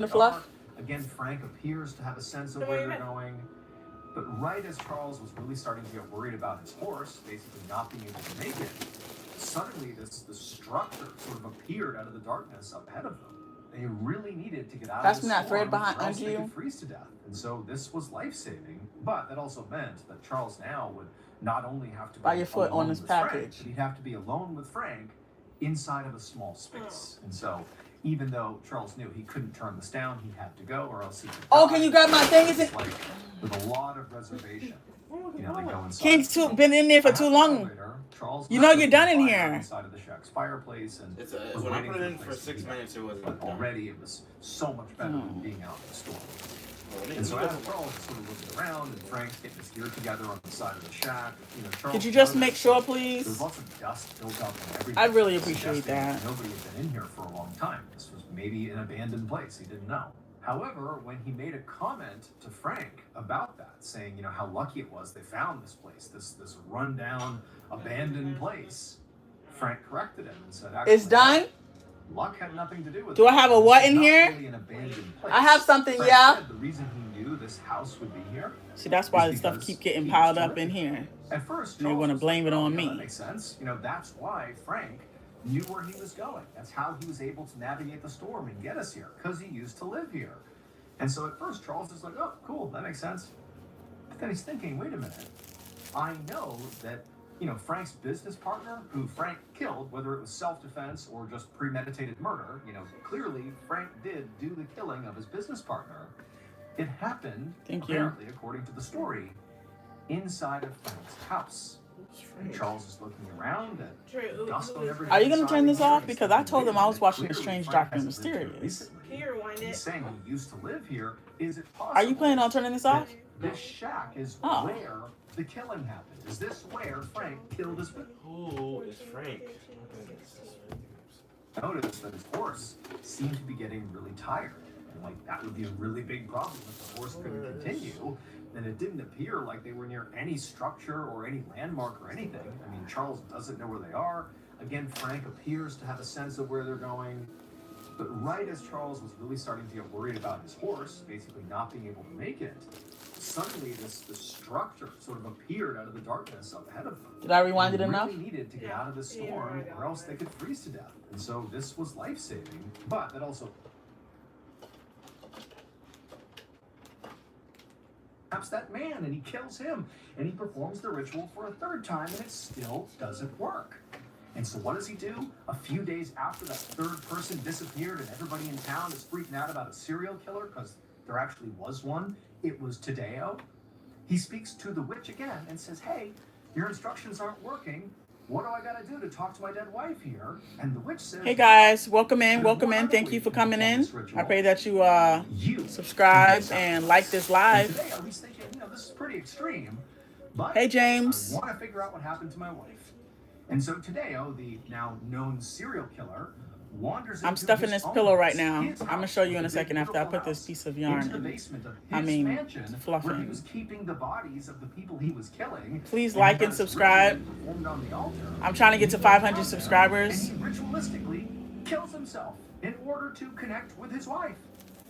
The fluff. Again, Frank appears to have a sense of where they're going. But right as Charles was really starting to get worried about his horse, basically not being able to make it, suddenly this structure sort of appeared out of the darkness up ahead of them. They really needed to get out of the storm, that thread behind or else under they you. could freeze to death. And so this was life-saving, but that also meant that Charles now would not only have to be By your foot on alone this with Frank, package. but he'd have to be alone with Frank inside of a small space. And so even though Charles knew he couldn't turn this down, he had to go, or else he could Oh, die. can you grab my thing? Is it? Like, with a lot of reservation. You know, they go inside. King's been in there for too long. Later, Charles You know you're done in fire here. Inside of the shack's fireplace, and was when I waiting put it in the for place to 6 heat up. minutes, it wasn't But done. already it was so much better than being out in the storm. And so as Charles is sort of looking around, and Frank's getting his gear together on the side of the shack, you know, Charles. Could you just make sure, There's please? lots of dust built up and everything. I really appreciate suggesting that. Nobody had been in here for a long time. This was maybe an abandoned place. He didn't know. However, when he made a comment to Frank about that, saying, you know, how lucky it was they found this place, this rundown, abandoned place, Frank corrected him and said, actually, It's done. luck had nothing to do with it. Do I have a what in It's not here? really an abandoned place. I have something, Frank yeah. said the reason he knew this house would be here. See, that's why the is stuff because keep getting he piled was up in here. At first, And they Charles wanna was blame like, it on "Oh, yeah, me." That makes sense. You know, that's why Frank knew where he was going. That's how he was able to navigate the storm and get us here, because he used to live here. And so at first, Charles is like, oh, cool, that makes sense. But then he's thinking, wait a minute. I know that, you know, Frank's business partner, who Frank killed, whether it was self-defense or just premeditated murder, you know, clearly Frank did do the killing of his business partner. It happened, apparently, according to the story, inside of Frank's house. And Charles is looking around at dust on everything. Are you gonna turn this inside. off? Because I told them I was watching The Clearly, Strange Frank Doctor hasn't lived here Mysterious. recently. Can you rewind He's it? saying he used to live here. Is it possible? Are you planning on turning this off? This shack is Oh. where the killing happened. Is this where Frank killed his victim? Who is Frank? Notice that his horse seemed to be getting really tired. And like that would be a really big problem if the horse couldn't continue. And it didn't appear like they were near any structure or any landmark or anything. I mean, Charles doesn't know where they are. Again, Frank appears to have a sense of where they're going. But right as Charles was really starting to get worried about his horse, basically not being able to make it, suddenly this structure sort of appeared out of the darkness up ahead of them. Did I rewind it They enough? really needed to get out of the storm, or else they could freeze to death. And so this was life-saving, but that also traps that man, and he kills him, and he performs the ritual for a third time, and it still doesn't work. And so what does he do? A few days after that third person disappeared and everybody in town is freaking out about a serial killer, because there actually was one, it was Tadeo. He speaks to the witch again and says, hey, your instructions aren't working. What do I gotta do to talk to my dead wife here? And the witch says, Hey guys, welcome in, welcome in. Thank you for coming in. I pray that you subscribe and like this live. Today I was thinking, you know, this is pretty extreme, but Hey James. I want to figure out what happened to my wife. And so Tadeo, the now known serial killer, wanders I'm into stuffing his this pillow own right house, now. his I'm gonna house, show you in the a second big, after I beautiful put this house, piece of into yarn the in. basement of I his mean, mansion, where fluffing. he was keeping the bodies of the people he was killing. Please and like he and got his subscribe. ritual performed on the altar. I'm trying to get to 500 subscribers. And he ritualistically kills himself in order to connect with his wife.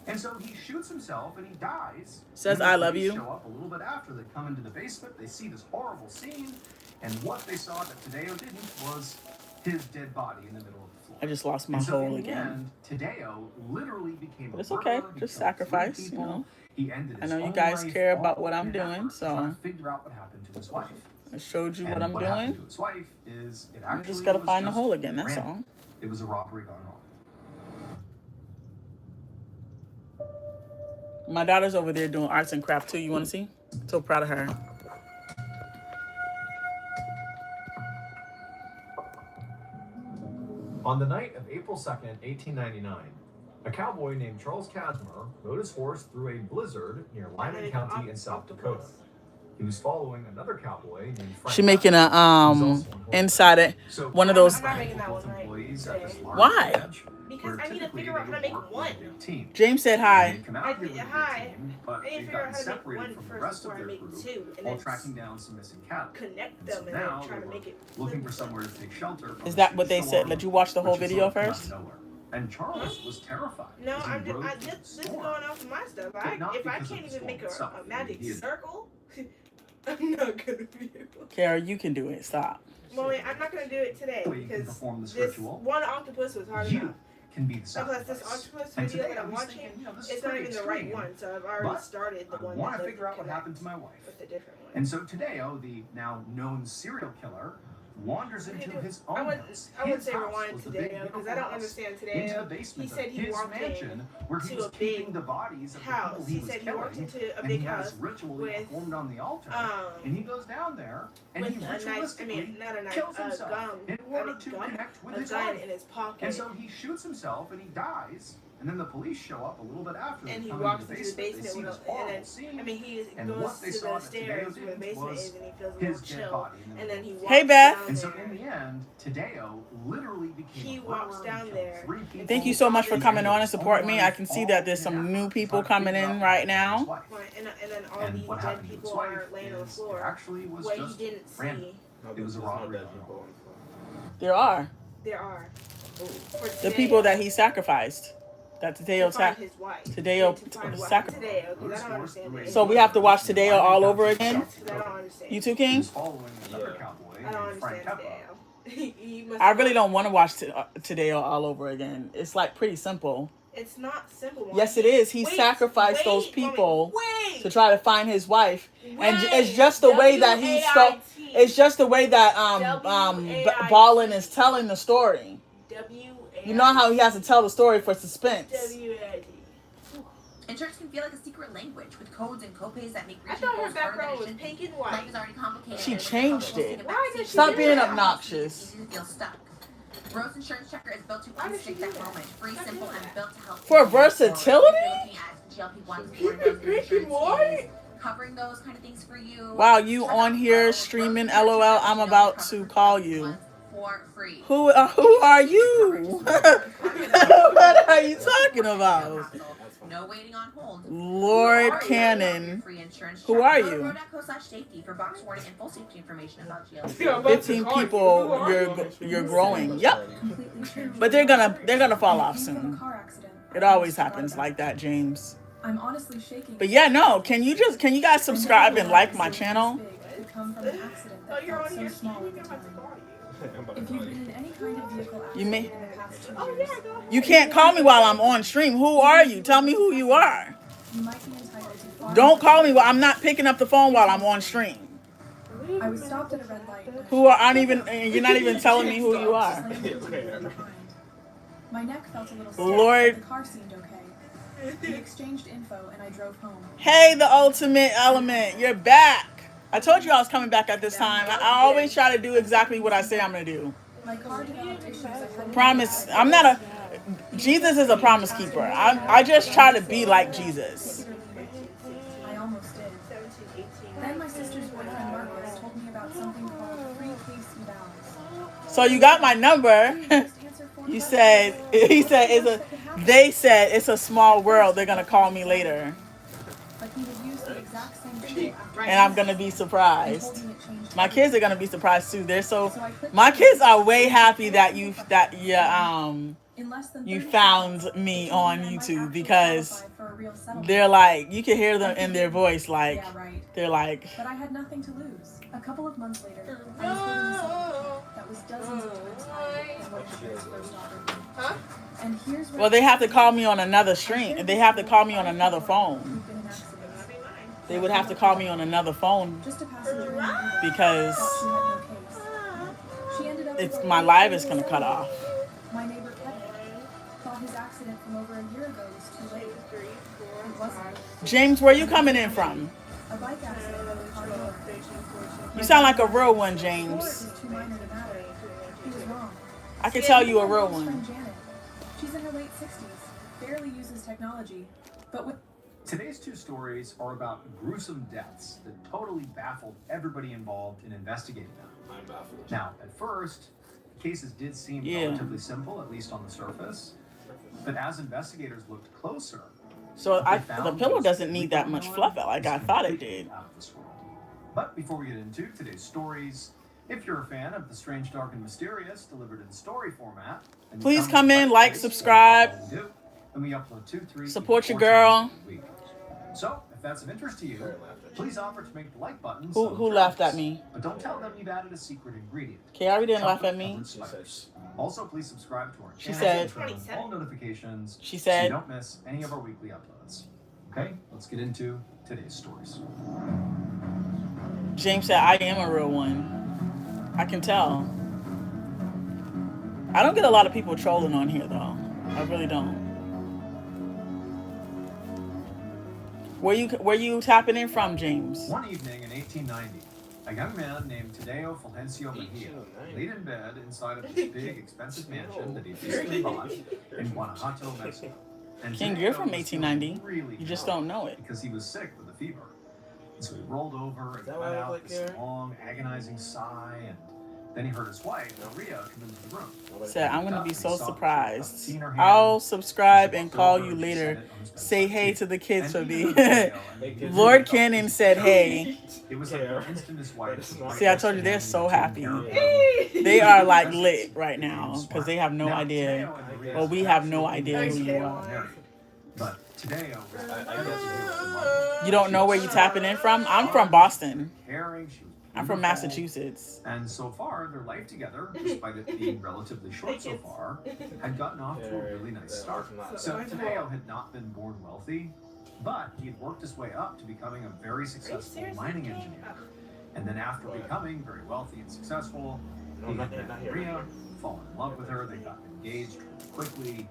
And so he shoots himself and he dies. Says, And "I the love police you." Show up a little bit after. They come into the basement. They see this horrible scene, and what they saw that Tadeo didn't was his dead body in the middle of the floor. I just lost my And so hole in the again. end, Tadeo literally became But it's a okay. murderer. He Just killed 3 sacrifice, you people. know. He ended I his know you own guys life, care about all what I'm in an doing, effort so trying to figure out what happened to his wife. I showed you what And I'm what happened doing. to his wife is it I actually just gotta was find the just hole again, that's random. all. It was a robbery gone wrong. My daughter's over there doing arts and craft too. You wanna see? So proud of her. On the night of April 2nd, 1899, a cowboy named Charles Casimir rode his horse through a blizzard near Lyman County in South Dakota. He was following another cowboy named Frank. She making a Who was also on horseback. inside it. So One of those. I'm not making that both one right employees at this today. large Why? ranch, Because where I need to typically figure they out how to would make work one. with a big team. James said They hi. come out I here did- with a big hi. team, but I need to they've figure out gotten how to make separated one from the first rest before of I their make group two, and while then tracking down some missing cattle. connect And so them and now then try they to were make it looking for flip. somewhere to take shelter. From Is a that what they said? storm, Let you watch the whole which is video sort of come out of first? nowhere. And Charles was terrified. No, as he I'm just, rode I through the just this is storm. going off of my stuff. But not If I because of can't the even make storm itself. a magic He had- circle, I'm not gonna be able. Kara, you can do it. Stop. Well, wait, I'm not gonna do it today Way you can because perform this this ritual. one octopus was hard You enough. can be the And plus, sacrifice. this octopus And video today that I I'm was watching, thinking, this is it's not pretty even the right extreme, one. So I've already but started the I one. want that to figure out what connect happened to my wife. with the different one. And so Tadeo, the now known serial killer, wanders into his own house. I would His say house rewind was to the big, Daniel because I beautiful don't house. understand Into today. the basement He said of he his walked mansion, where he to was a keeping big the bodies of the house. people he He was said he killing, walked into a and big he has house ritually with, performed on the altar. and he goes down there and with he a knife. I ritualistically mean, not a knife, kills a himself gun. in order to connect with A his gun wife. in his pocket. And so he shoots himself and he dies. And then the police show up a little bit after. And they he come walks into into the They basement see with this a, horrible and scene. then, I mean, he And goes what they to saw the that Tadeo stairs where the did basement was is, and he feels a his little dead chill. body in the And then he middle. walks Hey, Beth. down And so there. in the end, Tadeo literally became He a walks murderer down and killed there. 3 people. Thank you so much for He coming on and ended supporting me. I can see that all there's some in new effort people to coming figure in out right what happened to his now. wife. Right, and then all And these what dead happened to his people wife are laying on the is floor it actually was where he just didn't random. see. It was a robbery. There are There are. For the Tadeo, people that he sacrificed. That Tadeo to find ta- his wife. Tadeo To find what- sacrificed. Tadeo, 'cause I don't understand it. So we have to watch Tadeo all over again? Yes, 'cause I don't understand. You too, He King? was following another cowboy I don't named Frank understand Capra. Tadeo. He must I really don't want to watch Tadeo all over again. It's like pretty simple. It's not simple. Mom. Yes, it is. He Wait, sacrificed those wait, people Wait. to try to find his wife, and Wait. it's just the way that he stole. W-A-I-T. It's just the way that W-A-I-T. Ballin is telling the story. W-A-I-T. You know how he has to tell the story for suspense. W-A-I-T. Insurance can feel like a secret language with codes and copays that make I reaching thought her goals harder than background it was should be. pink and Life white. is already complicated. She and it's changed comfortable it. taking a Why backseat did she Stop do being that? obnoxious. It's easy to feel stuck. Rose Insurance Checker is built to Why did she instinct do that that? moment. Free, Why simple, do and that? built to help For you move forward. versatility? If you're looking at GLP-1s before Keep it Rose pink and Insurance white. is covering those kind of things for you. Wow, you Check on out here Rose streaming Insurance LOL, Checker. I'm They'll about cover to your call GLP-1s you. for free. Who are you? What are you talking about? No waiting on hold. Lord Cannon. Free insurance Who check. are Go to you? road.co/safety for box warning and full safety information about GLP. Yeah, I'm about to 15 call you. Who people, are you're growing. Yep. Completely true. But they're gonna fall off Came from a soon. car accident. It always happens like that, James. I'm honestly shaking. But yeah, no. Can you guys subscribe and like my channel? Could come from an accident Oh, that you're felt on so here. small at the I'm about to time. call you. If you've been in any kind of vehicle You may- accident in the past 2 Oh, years, yeah, go ahead. You can't call me while I'm on stream. Who are you? Tell me who you are. you might be entitled to far Don't more call me while I'm not picking up the phone while I'm on stream. I was stopped at a red light. when Who are aren't even? You're not even telling me who you are. slammed into me from behind. My neck felt a little stiff, Lord. but the car seemed okay. We exchanged info and I drove home. Hey, the ultimate element, you're back. I told you I was coming back at this time. I always try to do exactly what I say I'm gonna do. My car developed issues I hadn't Promise. I'm not a. Jesus is a promise keeper. I just try to be like Jesus. I almost did. 17, 18. Then my sister's boyfriend Marcus told me about something called free case balance. So you got my number. You said he said it's a. They said it's a small world. They're gonna call me later, But he would use the exact same thing after and I'm gonna be he told surprised. me it changed My everything. kids are gonna be surprised too. They're so. So I clicked My the kids link. are way happy that you In less than you 30 found seconds, me it told on I might YouTube actually because qualify for a real settlement. they're like, you can hear them in their voice, like Yeah, right. they're like, But I had nothing to lose. A couple of months later, I was holding a settlement that was dozens of times higher than what insurance first offered me. Huh? And here's where well, they have to call me on another stream. They have to call me on another phone. who've been in accidents. They would have to call me on another phone Just a passenger in the Uber. because Thought she had no case. She ended up with it's a my live is gonna cut off. My neighbor Kevin thought his accident from over a year ago was too late. It wasn't. James, where you coming in from? A bike accident with a car door. You sound like a real one, Or it James. was too minor to matter. He was wrong. I can tell you a My real mom's one. friend Janet. She's in her late 60s, barely uses technology, but with Today's two stories are about gruesome deaths that totally baffled everybody involved in investigating them. I'm baffled. Now, at first, the cases did seem Yeah. relatively simple, at least on the surface. But as investigators looked closer, So they the found pillow was doesn't need that much fluff like I thought it completely did. out of this world. But before we get into today's stories, If you're a fan of The Strange, Dark, and Mysterious delivered in story format, then you Please to come the in, right like, place. subscribe. That's all we do. And we upload 2, 3, Support even your 4 girl. times every week. So, if that's of interest to you, please offer to make the like button. Who laughed at me? But don't tell them you've added a secret ingredient. Kiari didn't laugh at Chocolate me. covered spiders. Also, please subscribe to our She channel said- and turn on all notifications She so you said, don't miss any of our weekly uploads. Okay, let's get into today's stories. James said, I am a real one. I can tell. I don't get a lot of people trolling on here, though. I really don't. Where you tapping in from, James? One evening in 1890, a young man named Tadeo Fulgencio Mejia laid in bed inside of this big, expensive mansion that he'd recently bought in Guanajuato, Mexico. And King, Tadeo you're from was feeling 1890. really You just low don't know it. because he was sick with a fever. And so he rolled over and that let what I out look this like long, agonizing sigh, and then he heard his wife, Maria, come into the room. Said, I'm going to be so Saw that she had surprised. seen her hand. I'll subscribe She and walked call over you and she later. set it on his Say bedside hey table. to the kids for And me. even though Tadeo and Maria Lord felt Cannon this said, was hey. It was like the instant his wife was See, I told you they're so happy. Hey. They are like lit right now because they have no idea. Well, we have no idea who you are. But Tadeo You don't know where you tapping in from? I'm from Boston. caring, she was I'm from beautiful. Massachusetts. And so far, their life together, despite it being relatively short so far, had gotten off to a really nice start. So Tadeo had not been born wealthy, but he had worked his way up to becoming a very successful mining engineer. And then after becoming very wealthy and successful, he met Maria, fallen in love with her, they got engaged quickly,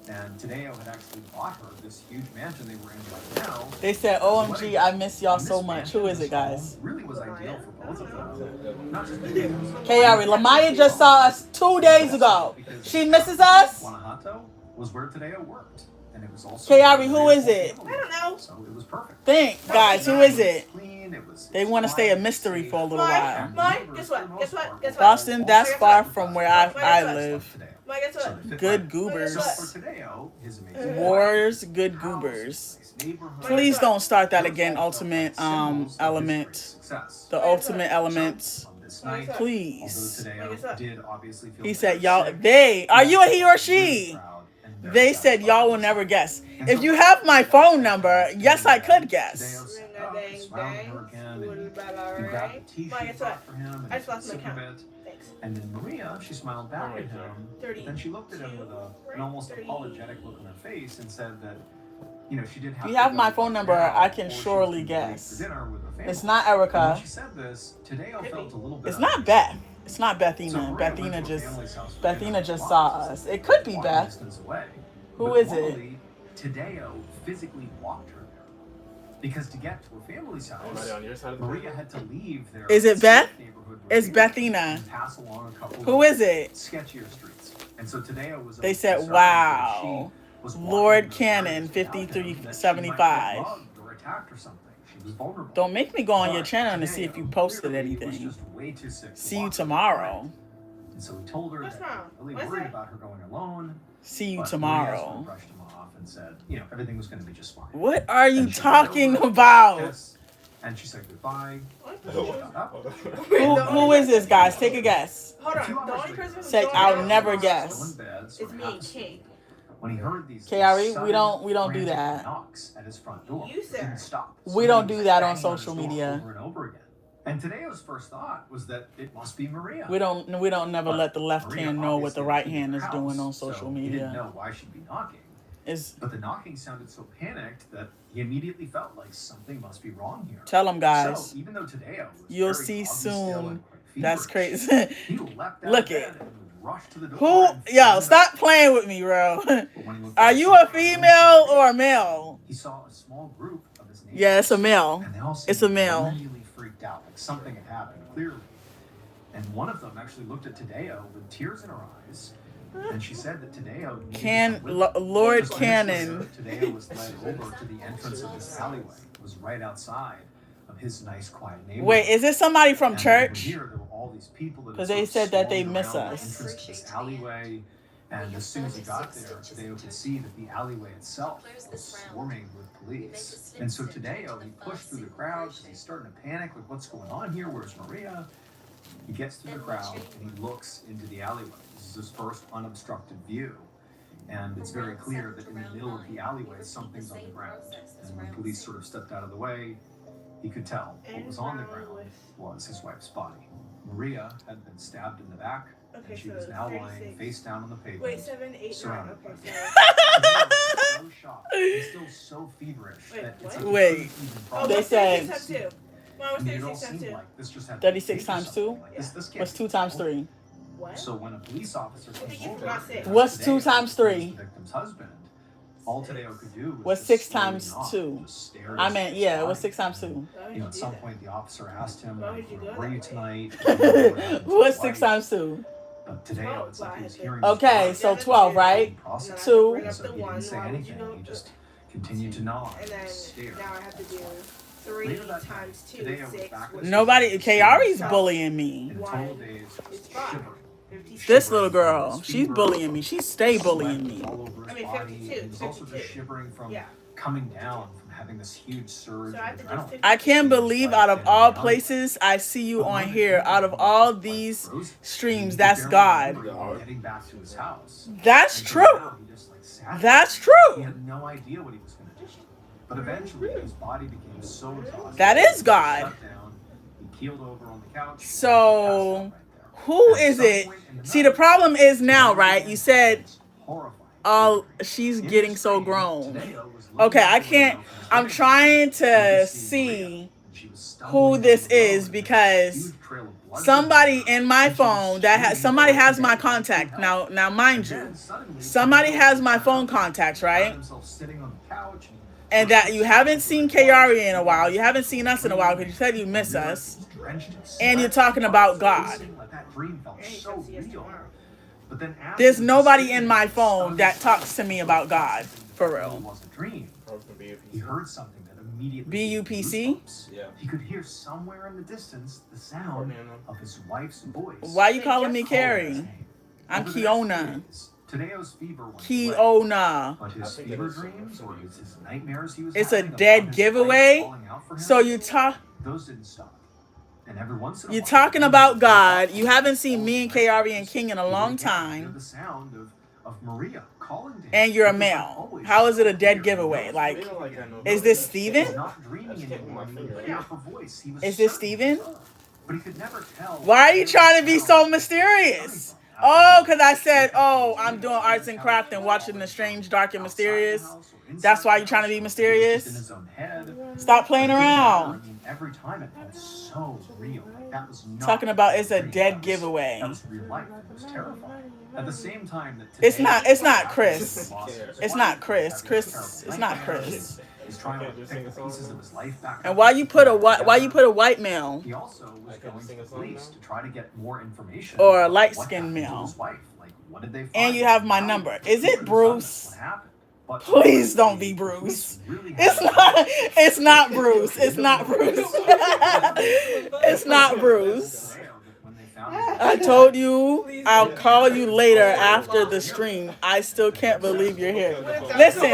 and Tadeo had actually bought her this huge mansion they were in right now. They said, OMG, I miss y'all And so this much. mansion, Who is it, this guys? home, really was ideal for both of them. Not just because it was Kiari, Lamaya just saw us 2 days ago. She misses us? Guanajuato was where Tadeo worked. And it was also Kiari, who is it? I don't know. So it was perfect. Think, guys, who is it? Clean, it was They want to stay a mystery for a little while. Mike, guess what? Guess what? Guess what? Boston, that's far from where I live. Mike, guess what? Good So goobers. for Tadeo, his amazing Wars, wife, good house, goobers. nice neighborhood, Please don't start that those again, all felt like ultimate symbols of his great element. success. The ultimate elements. On this night, Please. although Tadeo did obviously feel He very said, y'all, sick, they, are you a he or she? proud and very They said satisfied y'all will with never himself. guess. If you have my phone number, yes, I could guess. Tadeo sat up, smiled at her again, and he grabbed Alright. the tea Mike, she guess brought what? for him I just and lost my sipped a count. bit. Thanks. And then Maria, she smiled back at him. 30. Then she looked at him with an almost 30. apologetic look on her face and said that, you know, she did have If you to have go my phone number, now I can before she surely was gonna leave guess. for dinner with her family. It's not And when Erica. she said this, Tadeo felt a little bit It's not Beth. It's not Bethina. So Maria went Bethina to her just family's house for dinner Bethina just once, saw us. It could be walking Beth. distance away. Who But is it? normally, Tadeo physically walked her there. Because to get to her family's house, Anybody on your side of the Maria had to leave their Is it Beth? neighborhood It's routine Bethina. and pass along a couple Who of is it? sketchier streets. And so Tadeo was They a bit said, concerned wow. that she was walking Lord in those Cannon, areas without him, that she might get 5375. mugged or attacked or something. She was vulnerable. Don't make me go on your But channel to see if you Tadeo posted clearly was anything. just way too sick to See you walk tomorrow. And so he told her What's that he wrong? was really What's worried that? about her going alone. See you But Maria sort tomorrow. of brushed him off and said, you know, everything was going to be just fine. What are you And she talking went over, about? kiss, and she said goodbye. What? And she got up. Who is this, guys? Take a guess. Hold A few on. The hours only later, person who's Say, going I'll out never is guess. Still in bed, sort It's of me half and asleep, King. when he heard these Kiari, sudden, we don't do frantic that. knocks at his front door. You, sir. Didn't stop. We don't do that on Banging social his door media. over and over again. And Tadeo's first thought was that it must be Maria. We don't never But let the left Maria hand know what the obviously right was in hand the is house, doing on so social He didn't media. know why she'd be knocking. Is But the knocking sounded so panicked that he immediately felt like something must be wrong here. tell them, guys. So even though Tadeo was You'll very see foggy still soon. and quite That's feverish, crazy. he leapt out Look of bed it. and rushed to the door. Who? and Yo, found stop out. playing with me, bro. But when he looked Are outside, you a female or a male? he saw a small group of his neighbors. Yeah, it's a male. And they all It's seemed a male. really freaked out, like something had happened, clearly. And one of them actually looked at Tadeo with tears in her eyes, and she said that Tadeo needed to come with them. Lord So Cannon. Tadeo was led over to the entrance of this alleyway. It was right outside of his nice, quiet neighborhood. Wait, is this somebody from And over church? here, there were all these people that had 'Cause they sort of said that they swarmed miss around the us. entrance to this alleyway. And as soon as he got there, Tadeo could see that the alleyway itself was swarming with police. And so Tadeo, he pushed through the crowd because he's starting to panic, like, what's going on here? Where's Maria? He gets to the crowd and he looks into the alleyway. This is his first unobstructed view. And it's very clear that in the middle of the alleyway, something's on the ground. And when police sort of stepped out of the way, he could tell what was on the ground was his wife's body. Maria had been stabbed in the back, Okay, and she so was now lying 36. face down on the pavement. Wait, 7, 8, 9. Surrounded Okay, by so. so shocked and still so feverish Wait, that it's what? like he Wait. couldn't even Oh, They process what's said- 36 times 2? Mom, I what's mean, it all 36 times seemed 2? like this just had 36 to times be 2? something. Like, this can't What's be 2 times normal. 3? What? So when a police officer think came you over, forgot 6. What's Tadeo, 2 times who was 3? The victim's husband. All Tadeo could do was What's just 6 slowly times knock, 2? just stare at I his meant, yeah, body. what's 6 times 2? Why would You know, at do some that? point, the officer asked him, Why would you go "Where are you that tonight?" What's 6 times 2? But Tadeo, it's like he was hearing. Okay, his so voice, 12, right? process. Two. Bring up So the he one, didn't say why would you anything. go- He just continued to nod And then and stare. now I have to do 3 Later that times 2, Tadeo was 6. back which with- Nobody, Kayari's bullying me. In a total daze, It's 5. shivering. 56. This little girl, she's bullying me. She stay bullying me. All over his I mean, body. 52, He was also 52. just shivering from Yeah. coming down from having this huge surge So of I have to do adrenaline. 50. I can't believe out of all places I see you on here, out of all these streams, that's God. Heading back to his house. That's And so true. now he just, like, sat That's He true. had no idea what he was going to do. But eventually, his body became so exhausted. That is he God. shut down, he keeled over on the couch. So, and passed out right there. Who At is some it? point in the See, the night, problem is now, right? You said, horrifying. oh, she's In getting his so dream, grown. Tadeo was looking Okay, out I the can't, window from his I'm living trying room. He to could see Maria, see and she was stumbling who down this the road is with a because huge trail of blood somebody behind her, in my and she was phone that has, screaming somebody for has my help. contact. Now mind And you, then suddenly, somebody Tadeo has my found phone contacts, right? himself sitting on the couch And that you haven't seen Kayari in a while. You haven't seen us in a while because you said you miss us. And you're talking about God. That dream felt so real. But then after There's the nobody decision, in my phone that stunned talks to me about God, for it real. was a dream. He heard something that immediately BUPC? gave him goosebumps. Yeah. He could hear somewhere in the distance the sound of his wife's voice. Why you calling me calling his Carrie? name. I'm Over the next Kiona. 3 days, Tadeo's fever went away. Kiona. But his I think fever it is. dreams or his nightmares he was It's a having about dead his wife giveaway. calling out for him, So you talk. those didn't stop. And every once in a You're while, talking he about would God. wake up You haven't seen all me and night. Kayari and King in a He would long again hear time. the sound of Maria calling to him. And you're a It was like male. always How is it a dead clear. giveaway? Like, They don't like that no is more. this He's Steven? not dreaming anymore. He would hear her voice. He was Is this certain it Steven? was her. But he could never tell. Why are you where trying the to be sound so was mysterious? coming from. Oh, because I said, oh, I'm doing arts and craft and watching the strange, dark, and mysterious. That's why you're trying to be mysterious? Stop playing around. Every time it felt so real. Like that was not Talking about it's a dream. dead That was- giveaway. That was real life. It was terrifying. At the same time that It's today- not- it's not Chris. It's not Chris. Chris- it's not Chris. He's trying to pick the pieces of his life back And up. why you put a white male? He also was Like, can I going to sing the a song police now? to try to get more information. Or a about light-skinned what happened to male. his wife. Like, what did they find? And you have my How number. did Is they it prove Bruce? What happened? But Please don't be the Bruce. police really It's had- not. It's not Bruce. It's not Bruce. It's not Bruce. When they found his I told you I'll call you later after the stream. I still can't believe you're here. Listen.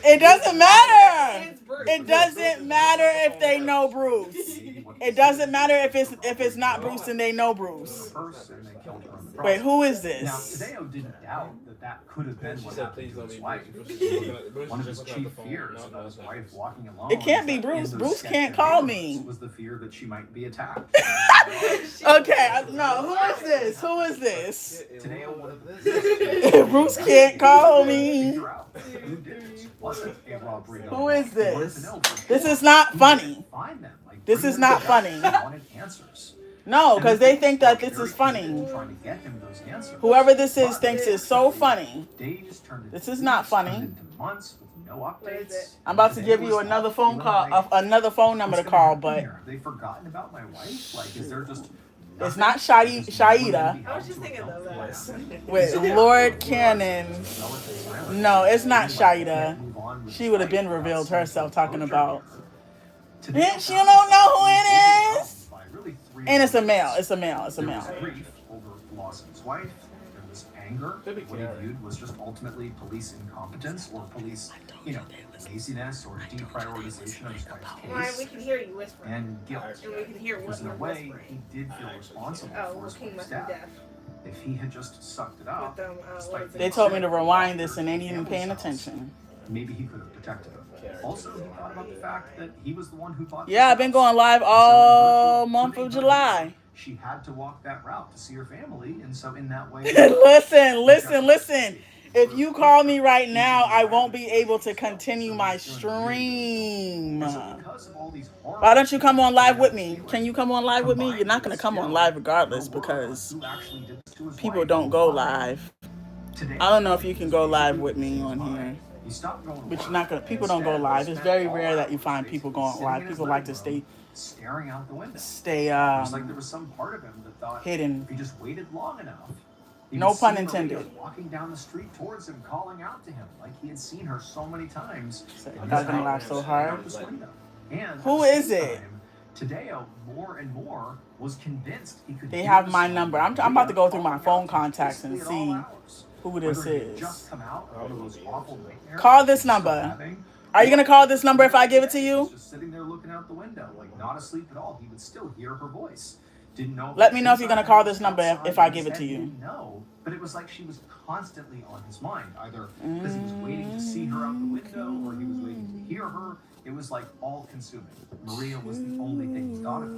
It doesn't matter. It doesn't matter if they know Bruce. It doesn't matter if it's not Bruce and they know Bruce. First, and they killed her in the Wait, process. who is Now, this? Tadeo didn't doubt that could have been She what said, happened please to don't his be wife. Bruce. One of his She's looking at chief the phone. fears No, about his no, wife no. walking alone. It can't be in Bruce. those Bruce sketchy can't call neighborhoods me. Was the fear that she might be attacked. Okay, no. Who is this? Who is this? Tadeo wanted this. Bruce can't call me. Figure out who did it. Was it a robbery? Who is He wanted this? to know for This sure. is not He funny. didn't find them. Like, This bring is them not to funny. death. He wanted answers. No, And because the they police think that worked this very is funny. hard trying to get him those answers. Whoever this is But thinks it's so funny. days turned into This is not weeks, funny. turned into months with no updates. I'm about to Today give you was another not phone feeling call, like, another phone number to what's gonna call, happen but here? Have they forgotten about my wife? Like, is there just it's nothing? not Is no one Shaida to be I was held just to thinking account of for what that. happened? with So, Lord Cannon. relative silence. No, it's not Like, can't Shaida. move on with She his would have life been without revealed some herself talking closure about. here. Today, Bitch, you don't know who it is. by really three And it's a male. reasons. It's a male. It's a There was male. grief over the loss of his wife. There was anger. Baby What he Karen. viewed was just ultimately police incompetence or police you know, laziness or deprioritization of his wife's Why we case, can hear you whispering. and guilt. And we can hear Because what in a you're way, whispering. he did feel responsible Oh, for well, his King wife's must be death. deaf. If he had just sucked it up, With them, despite what is being They told me sick, to rewind this doctor, and they didn't even family paying cells, attention. maybe he could have protected her. Also, he thought about the fact that he was the one who bought Yeah, this I've been house. going live And so in all virtue month putting of her July. here, she had to walk that route to see her family, and so in that way, listen. If you call me right now, I won't be able to continue my stream. And so because of all these horrible Why don't you come on live with things, me? Can you come on live with me? You're not going to come on live regardless because people don't go live. I don't know if you can go live with me on here. But you're not gonna. People don't go live. It's very rare that you find people going live. People like to stay staring out the window. Stay like there was some part of him that thought hidden. if he just waited long enough. No pun intended. Walking down the street towards him, calling out to him like he had seen her so many times. I'm not gonna laugh so hard. And who is it? Tadeo, more and more, was convinced he could. They have my number. I'm about to go through my phone contacts and see who this is. Call this number. Are you gonna call this number if I give it to you? Just sitting there looking out the window, like not asleep at all. He would still hear her voice. Didn't know. Let me know if you're gonna call this number if I give it to you. No, but it was like she was constantly on his mind, either because he was waiting to see her out the window or he was waiting to hear her. It was like all-consuming. Maria was the only thing he thought about.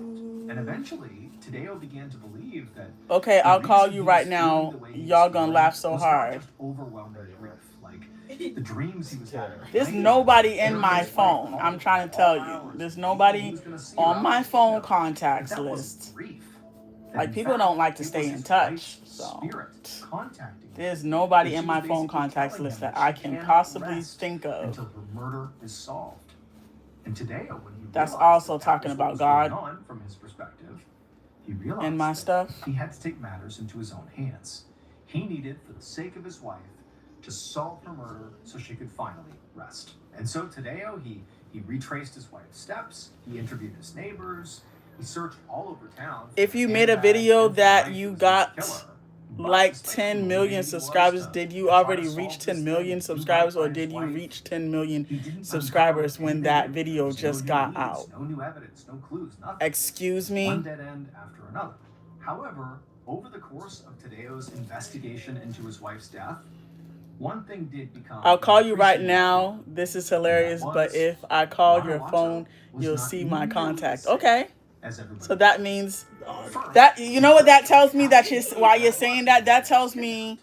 And eventually, Tadeo began to believe that. Okay, I'll call you right now. Y'all gonna laugh so hard. Overwhelming grief, like the dreams he was having. There's nobody in my phone. I'm trying to tell you. There's nobody on my phone contacts list. Like, people don't like to stay in touch. So there's nobody in my phone contacts list that I can possibly think of. Until her murder is solved. And today, when he That's realized also that talking was about what was God going on from his perspective, he realized and my that stuff. he had to take matters into his own hands. He needed, for the sake of his wife, to solve her murder so she could finally rest. And so Tadeo, he retraced his wife's steps. He interviewed his neighbors. He searched all over town. If you made a video that you got like 10 million subscribers, did you already reach 10 million subscribers, or did you reach 10 million subscribers when that video just got out? No new evidence, no clues, nothing. Excuse me? One dead end after another. However, over the course of Tadeo's investigation into his wife's death, one thing did become. I'll call you right now. This is hilarious, but if I call your phone, you'll see my contact. Okay. So that means that, you know what that tells me, that why you're saying that? That tells me.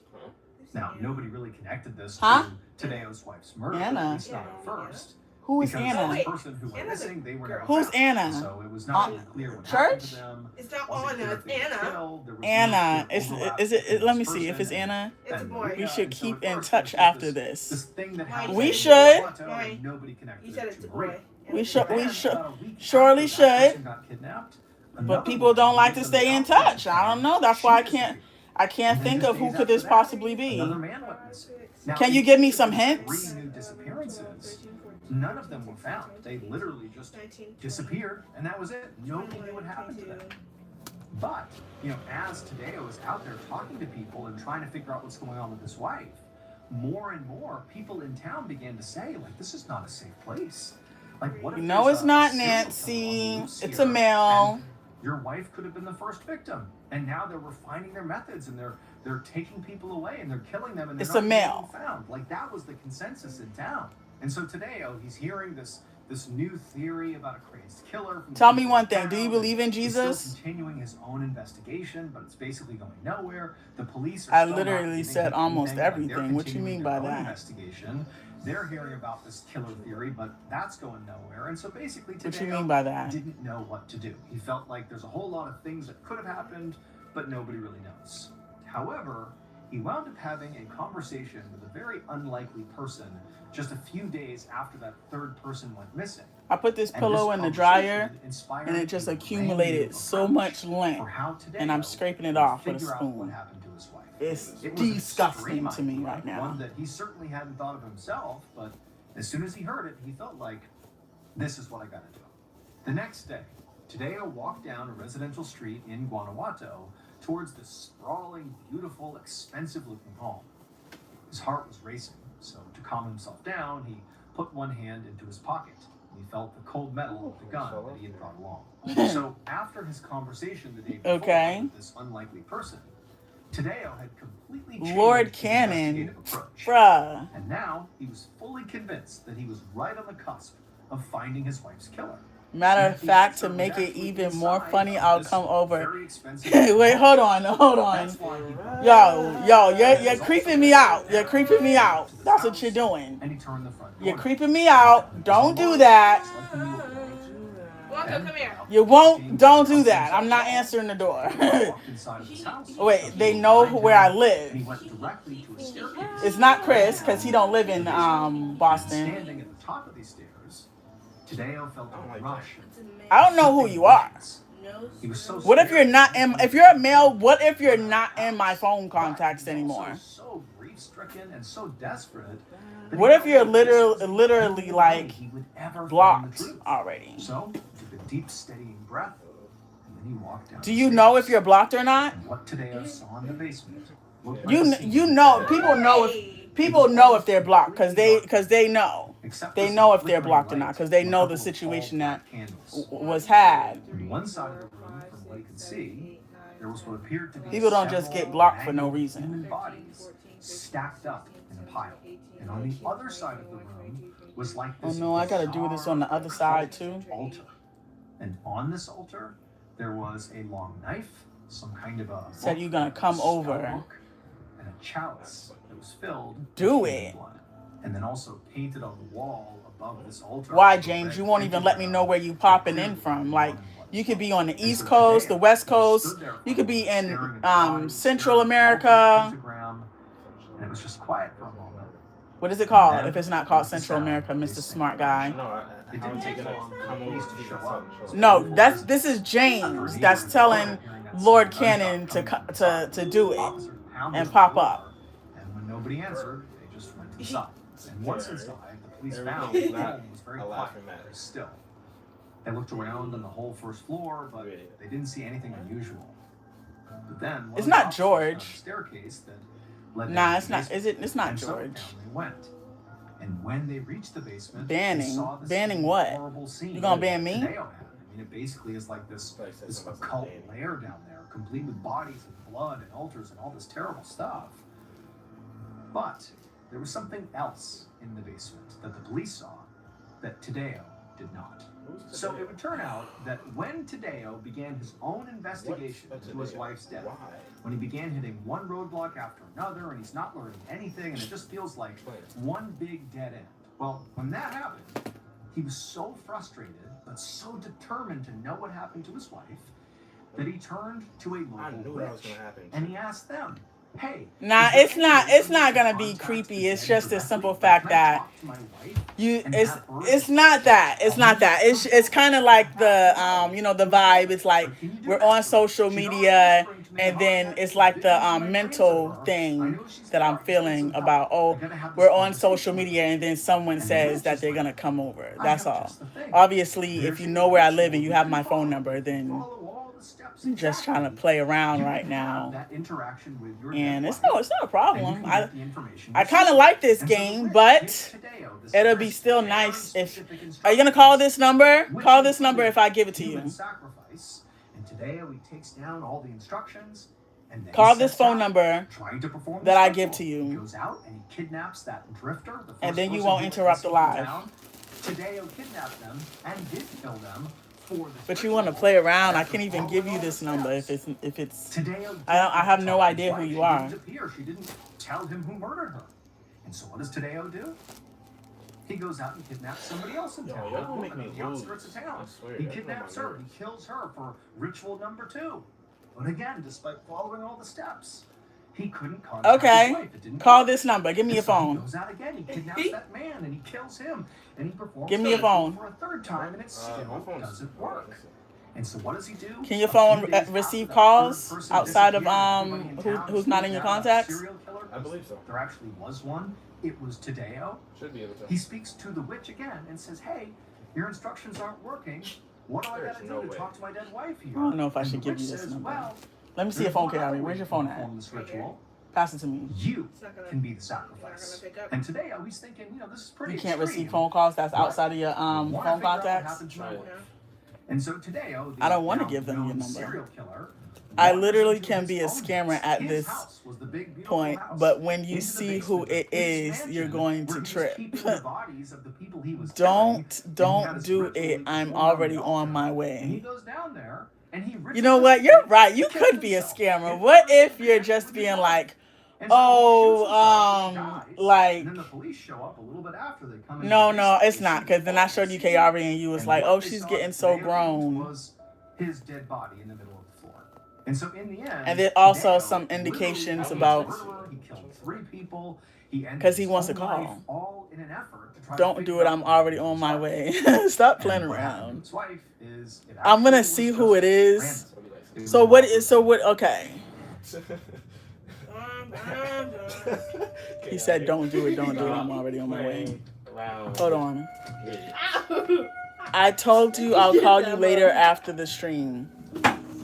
Now, nobody really connected this Huh? to Tadeo's wife's murder. Anna. At least not at first. Who is Because Anna? the person who went missing, they were never Who's found. Anna? So it was not really clear what Church? happened to them. It's not Wasn't clear Anna, if it's they were Anna. killed. There was no Anna. clear overlap Is it? between Let me this see if it's person Anna. It's a and boy. Maria. We should And so keep at in first, touch there was after this this. thing that We happened We in should. Guanajuato, Why? and nobody connected You said it it's to a boy. Maria. We should. Then, about a week Surely after that should. person got kidnapped, But another people woman don't like to lived in stay the in outskirts touch. of I town. don't know. That's She why I disappeared. can't And then think just of who days could after this that, possibly be. another man went missing. Now, Can you give me in some the hints? 3 new disappearances, none of them were found. They literally just 19, disappeared, and that was it. Nobody knew what happened to them. But, as Tadeo is out there talking to people and trying to figure out what's going on with his wife, more and more people in town began to say, like, this is not a safe place. Like, what if You know there's it's a not serial killer on the Nancy. loose It's here, a male. and your wife could have been the first victim, and now they're refining their methods, and they're taking people away, and they're killing them, and they're It's not a male. being found. Like, that was the consensus in town. And so today, he's hearing this new theory about a crazed killer. From Tell me people one in thing. town, Do you and believe in he's still Jesus? continuing his own investigation, but it's basically going nowhere. The police are I still not literally giving said him almost anything. Like, they're everything. What you continuing mean their by own that? Investigation. They're hearing about this killer theory, but that's going nowhere. And so basically, What you today mean by that? didn't know what to do. He felt like there's a whole lot of things that could have happened, but nobody really knows. However, he wound up having a conversation with a very unlikely person just a few days after that third person went missing. I put this And pillow this in the dryer, conversation inspired and it just a brand accumulated new so approach much length, for how Tadeo and I'm scraping it would off with a figure out what spoon. happened to his wife. It's It was an disgusting extreme to me idea, right now. one that he certainly hadn't thought of himself, but as soon as he heard it, he felt like, this is what I gotta do. The next day, Tadeo walked down a residential street in Guanajuato towards this sprawling, beautiful, expensive-looking home. His heart was racing, so to calm himself down, he put one hand into his pocket. He felt the cold metal of the gun that he had brought along. So after his conversation the day before Okay. with this unlikely person, Tadeo had completely changed Lord his Cannon. investigative approach. Bruh. And now he was fully convinced that he was right on the cusp of finding his wife's killer. Matter of The fact, answer to was make it actually even more inside funny, of I'll this come over. very expensive Wait, hold on. That's why he brought Yo, you're creeping me out. You're creeping me out. That's what you're doing. and he turned the front door. You're creeping me out. Don't do that. Walker, come here. You won't. Don't do that. I'm not answering the door. Wait, they know where I live. He went directly to a staircase. It's not Chris because he don't live in Boston. Standing at the top of these stairs, Tadeo felt a rush. I don't know who you are. He was so What if scared. you're not in? If you're a male, what if you're not in my phone contacts He was anymore? also so grief-stricken and so desperate. that What he if you're felt like this was the literally only way like he would ever find the blocked truth. already? So he took a deep, steadying breath, and then he walked down. Do the you know stairs. if you're blocked or not? And what Tadeo saw in the basement looked like You a scene you know people know if they're blocked because they know except they for know some if they're flickering blocked or light not because they and a know couple the of situation tall that black candles. was had. On one side of the room, from what he could see, there was what appeared to be People don't just several get blocked for no mangled reason. human bodies stacked up in a pile. And on the other side of the room was like Oh this no, I gotta do this on the other side too. altar. And on this altar, there was a long knife, some kind of a Said book, you're gonna come a over. spellbook, and a chalice that was filled Do with it. human blood. And then also painted on the wall above this altar. Why, was a James? red You won't even let me know where you pentagram popping that in clearly from. was Like, blood and blood you as could be well. on the And East so Coast, Tadeo the West just Coast. stood there for You a could be moment, in staring at the body, Central staring at the America. pentagram, and it was just quiet for a moment. What is it called? Then If it's not called was the Central sound America, of Mr. his Smart Guy. No, It how didn't take take long for the come police over to to show up. No, this is James. That's telling Lord Cannon to do it and pop up. And when nobody answered, they just went inside. And once inside, the police found Everything the was home was very a quiet, laughing matter. very still. They looked around on the whole first floor, but they didn't see anything unusual. But then one It's of the not officers George. found a staircase that led Nah, down to it's the not. basement. Is it? It's not And so George. down they went. And when they reached the basement, Banning. they saw this Banning what? horrible scene. You gonna ban me? Tadeo had. I mean, it basically is like this occult lair down there, complete with bodies and blood and altars and all this terrible stuff. But there was something else in the basement that the police saw that Tadeo did not. So it would turn out that when Tadeo began his own investigation into his wife's death, Why? when he began hitting one roadblock after another and he's not learning anything and it just feels like one big dead end. Well, when that happened, he was so frustrated but so determined to know what happened to his wife that he turned to a I local knew that was witch gonna happen. and he asked them, "Hey, Nah, is there it's not. any way It's not you can gonna be contact creepy. the It's dead just the directly? simple Like, fact can I that talk to my wife?" you. And It's have her it's not that. It's not that. It's kind of like the the vibe. It's like we're on social media, and then it's like the mental thing that I'm feeling about. Oh, we're on social media, and then someone says that they're gonna come over. That's all. Obviously, if you know where I live and you have my phone number, then I'm just trying to play around right now. And it's not a problem. I kind of like this game, but it'll be still nice if. Are you gonna call this number? Call this number if I give it to you. Sacrifice. And today he takes down all the instructions. And then Call he this sets phone out number trying to perform that this I ritual. give to you. He goes out and he kidnaps that drifter. The And first then you person won't who interrupt the escaped live. town. Tadeo kidnapped them and did kill them for the But you want to play around? I can't even give you this number if it's. Tadeo I have no didn't idea talk who to his you wife. are. She didn't appear. She didn't tell him who murdered her. And so what does Tadeo do? He goes out and kidnaps somebody else in Yo, town. y'all gonna make on me the outskirts lose. of town. I swear, He that's kidnaps not my her. word. He kills her for ritual number 2. But again, despite following all the steps, he couldn't contact Okay. his wife. It didn't Call work. this number. Give me your And so phone. He goes out again. He kidnaps that man and he kills him. And he performs Give me your the ritual phone. for a third time, and it still My phone's doesn't work. And so what does he do? Can your A phone few days after receive that calls third person outside of disappeared, everybody in town who's not in your speaks out about contacts? serial killer. I believe so. There actually was one. It was Tadeo. Should be able to. He speaks to the witch again and says, "Hey, your instructions aren't working. What do I There's got to no do to way. talk to my dead wife here?" I don't know if I And should the give witch you this says, number. "Well, Let me see your there's phone, one other Carrie. way Where's your you phone can at? perform this ritual. Pass it to me. You It's not gonna- can be the It's not sacrifice. gonna pick up. And today I was thinking, this is pretty You can't extreme. receive phone calls that's But outside of your wanna phone figure out what contacts. happened to my Right. wife. And so today, I don't wanna now give them your known number. serial killer I wanders literally into can his be a own scammer house. at His this house was the big, beautiful point, house. but when you Into the see who basement it of his is, you're mansion, going where to he was trip. keeping the bodies of the people he was killing, and he had Don't us do ritually it. I'm perform on already the on altar. my And he way. goes down there, and he You know what? You're right. You could be a scammer. What if you're just being like, like, and then the police show up a little bit after they come in. no, it's not. Because then I showed you KRV and you was like, oh, she's getting so grown. Was his dead body in the middle of the floor. And so in the end, And then also Dale some literally indications was a about- murderer. He killed 3 people. He ended 'Cause he his wants own to call. life, all in an effort to try to Don't figure do it. out I'm what already happened on to my his way. wife. Stop And playing what happened to around. his wife is it I'm gonna actually see was who it just is. random. It was So what not is, so what, okay. He said, don't do it, don't do it. I'm already on my way. Hold on. I told you I'll call you later after the stream.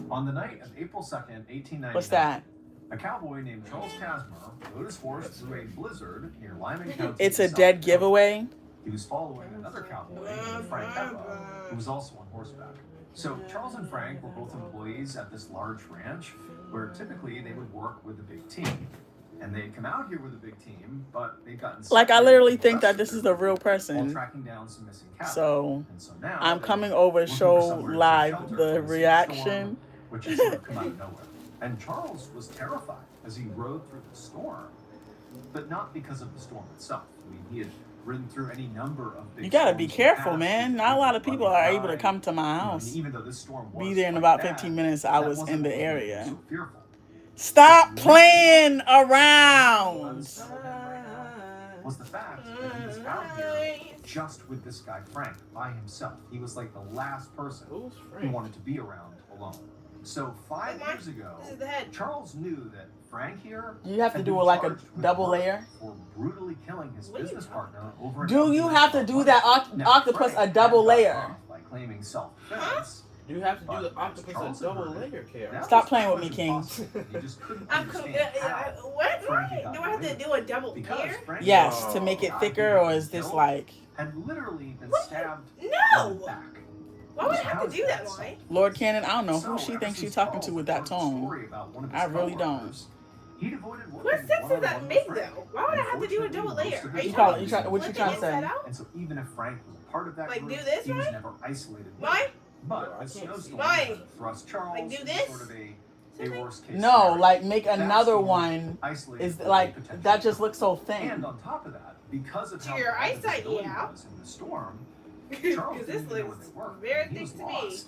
On the night of April 2nd, 1899, What's that? a cowboy named Charles Casmer rode his horse through a blizzard near Lyman County. It's a South dead Dakota. giveaway. He was following another cowboy named Frank Peppa, who was also on horseback. So Charles and Frank were both employees at this large ranch, where typically they would work with a big team. And they'd come out here with a big team, but they'd gotten Like, I separated literally from the think rest that of this their is a real group while person. tracking down some missing cattle. So And so now I'm they coming were over, looking for show somewhere to take live shelter the from this reaction. storm, which has sort of come out of nowhere. And Charles was terrified as he rode through the storm, but not because of the storm itself. I mean, he had ridden through any number of big You gotta be storms in the careful, past. man. He Not a lot of was people are able to running come to my and house. even though this storm was Be there in quite about bad, 15 minutes. I that was wasn't in the what made him area. so fearful. Stop playing around. Was the fact that he was out here just with this guy Frank by himself. He was like the last person Who's who Frank? wanted to be around alone. So 5 years ago, This is the head. Charles knew that Frank here You have to had do been like a charged with double murder layer. for brutally killing his What are you business talking partner over an Do you argument have to about do money. that Now, octopus Frank a double had gotten layer? off by claiming self-defense. You have to do the But octopus Charles a double had heard layer, That KR. Stop was playing with pretty me, King. much impossible. He just couldn't I'm understand how. what? Frank had Do I gotten have to away do a double Because layer? Frank Yes, to make it thicker, or is this like had literally been What? stabbed in No! the back. Why would I How have to is do that, so? Lloyd? Lord Cannon? I don't know who So, she ever thinks she's since talking to Charles with that heard the tone. story about one of his I really don't. coworkers, he'd avoided working What sense does that one-on-one make, with Frank. though? Why would I have to do a Unfortunately, double layer? most of Are his you call it- trying you to try- what you flip trying it to say? inside out? And so even if Frank was part of that Like, group, do this, he was right? never isolated. with Why? it. But No, I the can't see. snowstorm Why? thrust Charles Like, do into this? sort of a Something? worst case No, scenario. like make That another storm one. isolated Is the like potential that just looks so And thin. on top of that, because of To how your bad the eyesight, visibility yeah. was in the storm, Charles Because this didn't know where looks they were. very He thick was to me. lost.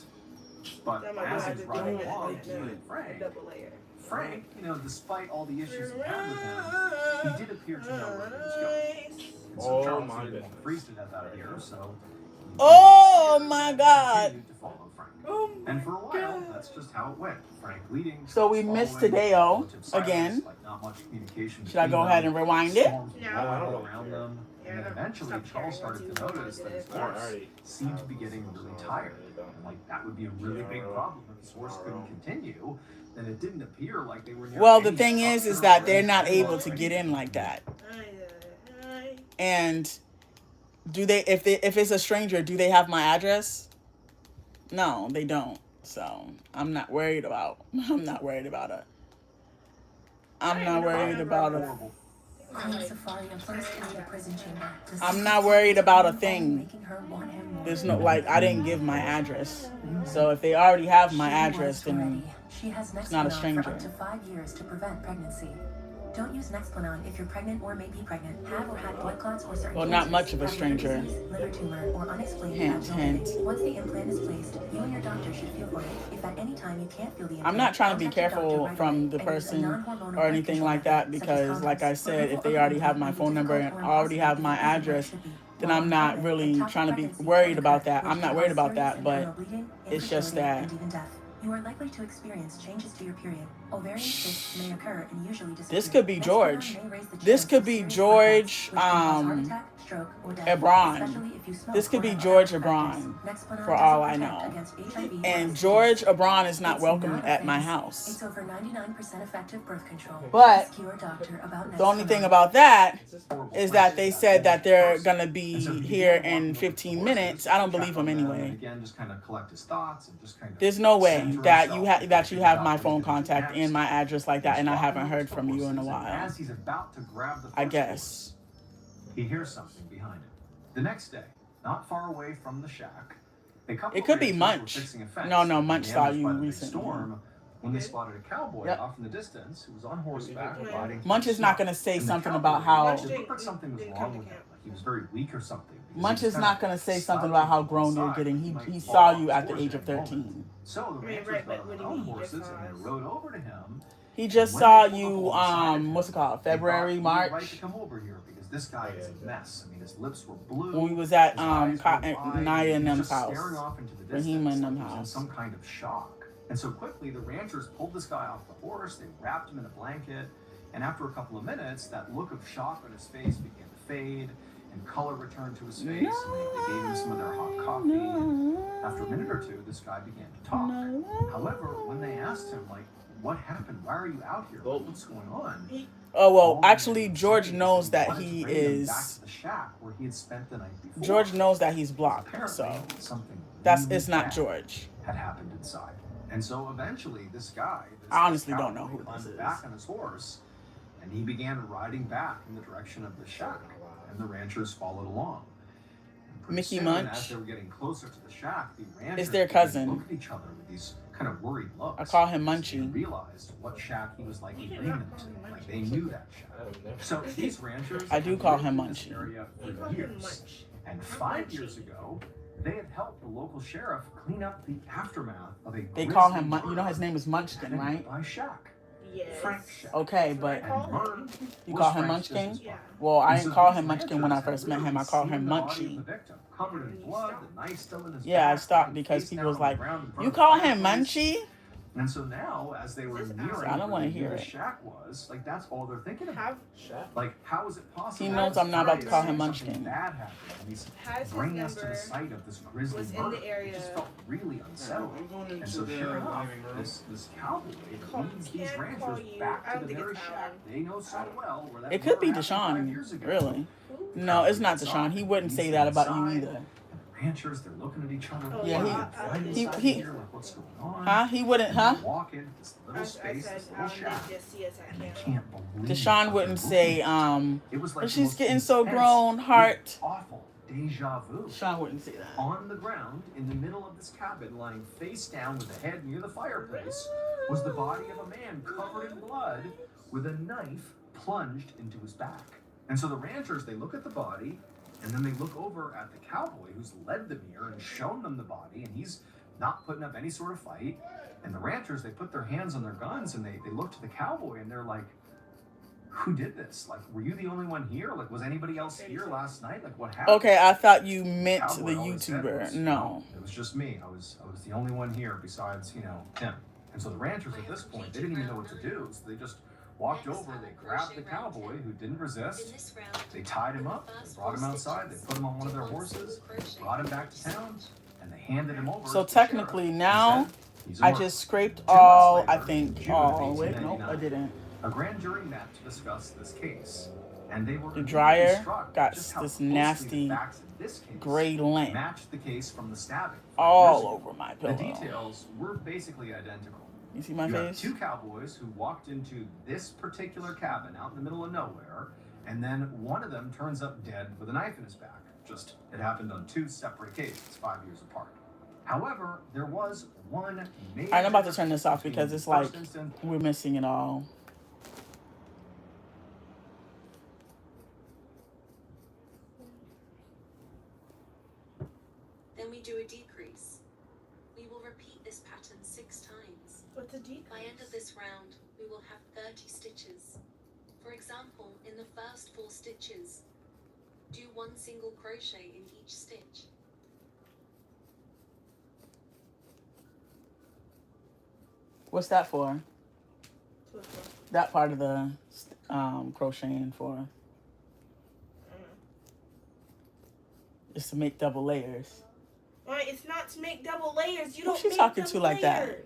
But So I'm gonna as have he's to riding do it along, like he and a Frank, double layer. Frank, despite all the issues he had with him, he did appear to know where he was going. And so Oh Charles my didn't goodness. freeze to death out here, so he Oh my God. continued to follow Frank. Oh And for a while, God. that's just how it went. Frank leading. So we Charles missed following, Tadeo relative silence, again. like not much communication Should I go between ahead them. and rewind it? Storms No. rolling I don't all know. around them. Yeah, And then eventually, stop caring Charles started once to you notice that his realized it. horse seemed to be getting really tired. Like that would be a really big problem if his horse couldn't continue. And it didn't appear like they were near Well, the any thing is structure that or they're any not sidewalk able or to get anything. in like that. Ay. And do they? If it's a stranger, do they have my address? No, they don't. So I'm not worried about. I'm not worried about it. I'm not worried about it. Horrible. Queen Safaria placed her in the prison chamber. I'm not worried about a thing. Making her want him more. There's no like I didn't give my address. So if they already have my She address, was ready. then She has not a Nexplanon stranger. for up to 5 years to prevent pregnancy. Don't use Nexplanon if you're pregnant or may be pregnant, have or had blood clots or certain Well, not cancers, much of a have liver stranger. disease, liver tumor, or unexplained Hint, abdomen. hint. Once the implant is placed, you and your doctor should feel for it. If at any time you can't feel the implant, I'm not trying to be contact your careful doctor from right the away and use a person non-hormonal or birth anything control like that method, such because, as like I condoms. said, if Removal they of already the have my implant phone may be number difficult and or already have my impossible to address, should be. then While I'm not common, really ectopic trying to be pregnancy worried can about occur, that. which I'm not can worried cause about that, serious but internal bleeding, it's just infertility, that and even death. You are likely to experience changes to your period. Ovarian cysts may occur and usually disappear. This could be George. Methadone may raise the This chance could of be serious George, blackouts, which can cause heart attack, stroke, or death, Ebron. especially if you smoke This could or be have George other factors. Ebron, Nexplanon for all I doesn't know. protect against HIV or And STDs. George Ebron is not It's welcome not a at my fantasy. house. It's over 99% effective birth control. But Ask your doctor about the only thing Nexplanon. about that Horrible is that they places said that they're first. gonna be And so he here began walking in over 15 to minutes. horses, I don't check believe on him them, anyway. and again, just kind of collect his thoughts and just kind of There's no way center that himself that you figure have out my what he's phone gonna do contact next. and my address like that, He's and I walking haven't over heard to from you in a horses, and while. as he's about to grab the I first guess. horse, he hears something behind him. The next day, not far away from the shack, a couple It of could be ranchers Munch. were fixing a fence No, that had Munch been saw damaged you by the big recently. storm when they spotted a cowboy Yep. off in the distance who was on horseback Yeah. riding through Munch the is not snow. gonna say And the something cowboy about how Munch looked like something was didn't wrong come with to him, camp. like he was very weak or something. because Munch he was is kinda not gonna say something slouching about how to grown the you're side. getting. He might He fall saw off you his at the horse age of at any moment. 13. So the Right, ranchers right, got but on what their do you own mean, horses just and they saw rode over to him. He just When saw they pulled you up alongside him, what's it called? they thought February, you were right March, to come over here because this guy is a mess. I mean, his lips were blue. when we was at his eyes were wide, Naya and he was them's just staring house. off into the Rahima distance and like them he was in house. some kind of shock. And so quickly, the ranchers pulled this guy off the horse. They wrapped him in a blanket, and after a couple of minutes, that look of shock on his face began to fade, and color returned to his face. And they gave him some of their hot coffee. And after a minute or two, this guy began to talk. However, when they asked him, like, what happened? Why are you out here? What's going on? Oh well, All the actually, man George said was knows that wanted to he bring him back is. to the shack where he had spent the night before. George knows that he's blocked, Apparently, so something that's really it's not bad George. had happened inside. And so eventually, this guy, this I honestly don't cowboy, know who this climbed is. back on his horse, and he began riding back in the direction of the shack, and the ranchers followed along. And pretty Mickey soon, Munch as they were getting closer to the shack, the ranchers is their began to cousin. look at each other with these kind of worried looks. I call him because They Munchie. realized what shack he was likely You bringing cannot them call him to. Like Munchie. they knew that shack. So these ranchers I do had call lived him in this Munchie. area You call for him years. Munch. And Not 5 Munchie. years ago, they had helped the local sheriff clean up the aftermath of a They call grisly him. You know his murder name is Munchkin, committed right? by Shack, Yes. Frank Shack. Okay, That's what I but call And him. murder you was call him Frank's Munchkin? business Yeah. partner. Well, I And didn't so call these him Munchkin when I ranchers first had met him. I literally called him seen the body of Munchie. the victim, covered in And you blood, stopped. the knife still in his Yeah, I back, stopped and because face people down was on the like, ground in front "You of the call him fireplace. Munchie?" And so now, as they were This is nearing Alex. I don't wanna where they hear knew the it. shack was, like that's all they're thinking about. Have Like, how is it possible? He knows that I'm not about to this call guy him sees something Munchkin. Bad happened, and he's has his bringing us to the number site of this grisly was in murder. the area. It just felt really unsettling. going And so sure enough, this cowboy leads these Can't ranchers call you. back I to don't the think very it's shack Alan. they know so well where that It could be murder happened 5 years Deshaun, ago. really. Who? No, it's not Deshaun. He wouldn't say that about you either. Ranchers, they're looking at each other. Oh, Yeah, What he- do you find he- inside he- here? Like, what's going on? Huh? He wouldn't, And huh? they walk into this I, little I space, said this little Alan shack, did just see us at and they camp. can't believe Deshaun what wouldn't they're say, looking at. It was like but the she's most getting so intense, grown, heart. awful deja vu. Deshaun wouldn't say that. On the ground, in the middle of this cabin, lying face down with the head near the fireplace, was the body of a man covered in blood with a knife plunged into his back. And so the ranchers, they look at the body, and then they look over at the cowboy who's led them here and shown them the body, and he's not putting up any sort of fight. And the ranchers, they put their hands on their guns, and they look to the cowboy, and they're like, who did this? Like, were you the only one here? Like, was anybody else here last night? Like, what happened? Okay, I thought you meant Cowboy the always said YouTuber. was, No. it was just me. I was the only one here besides, him. And so the ranchers at this point, they didn't even know what to do. So they just walked over, they grabbed the cowboy who didn't resist, they tied him up, they brought him outside, they put him on one of their horses, brought him back to town, and they handed him over So to the technically sheriff. now, They said, "He's a I murderer." just scraped 2 months all, later, I think, June of oh, wait, nope, 1899, I didn't. A grand jury met to discuss this case, and they were The dryer struck got just how this closely nasty the facts in this case gray lint matched the case from the stabbing 5 years all ago. over my The pillow. details were basically identical. You see my You have face? 2 cowboys who walked into this particular cabin out in the middle of nowhere, and then one of them turns up dead with a knife in his back. Just, it happened on 2 separate occasions, 5 years apart. However, there was one major... Alright, I'm about to turn this off because it's like first instance we're missing it all. Then we do a decrease. We will repeat this pattern 6 times. What's a decrease? By end of this round, we will have 30 stitches. For example, in the first 4 stitches, do 1 single crochet in each stitch. What's that for? What's that? That part of the crocheting for is to make double layers. Why, it's not to make double layers. You Who's don't she make talking double to like that? layers.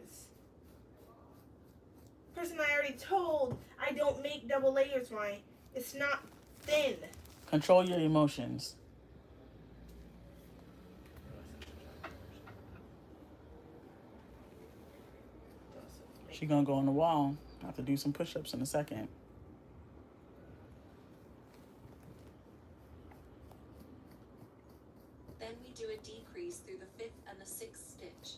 Person I already told I don't make double layers. Why? It's not thin. Control your emotions. She gonna go on the wall. I have to do some push-ups in a second. Then we do a decrease through the 5th and the 6th stitch.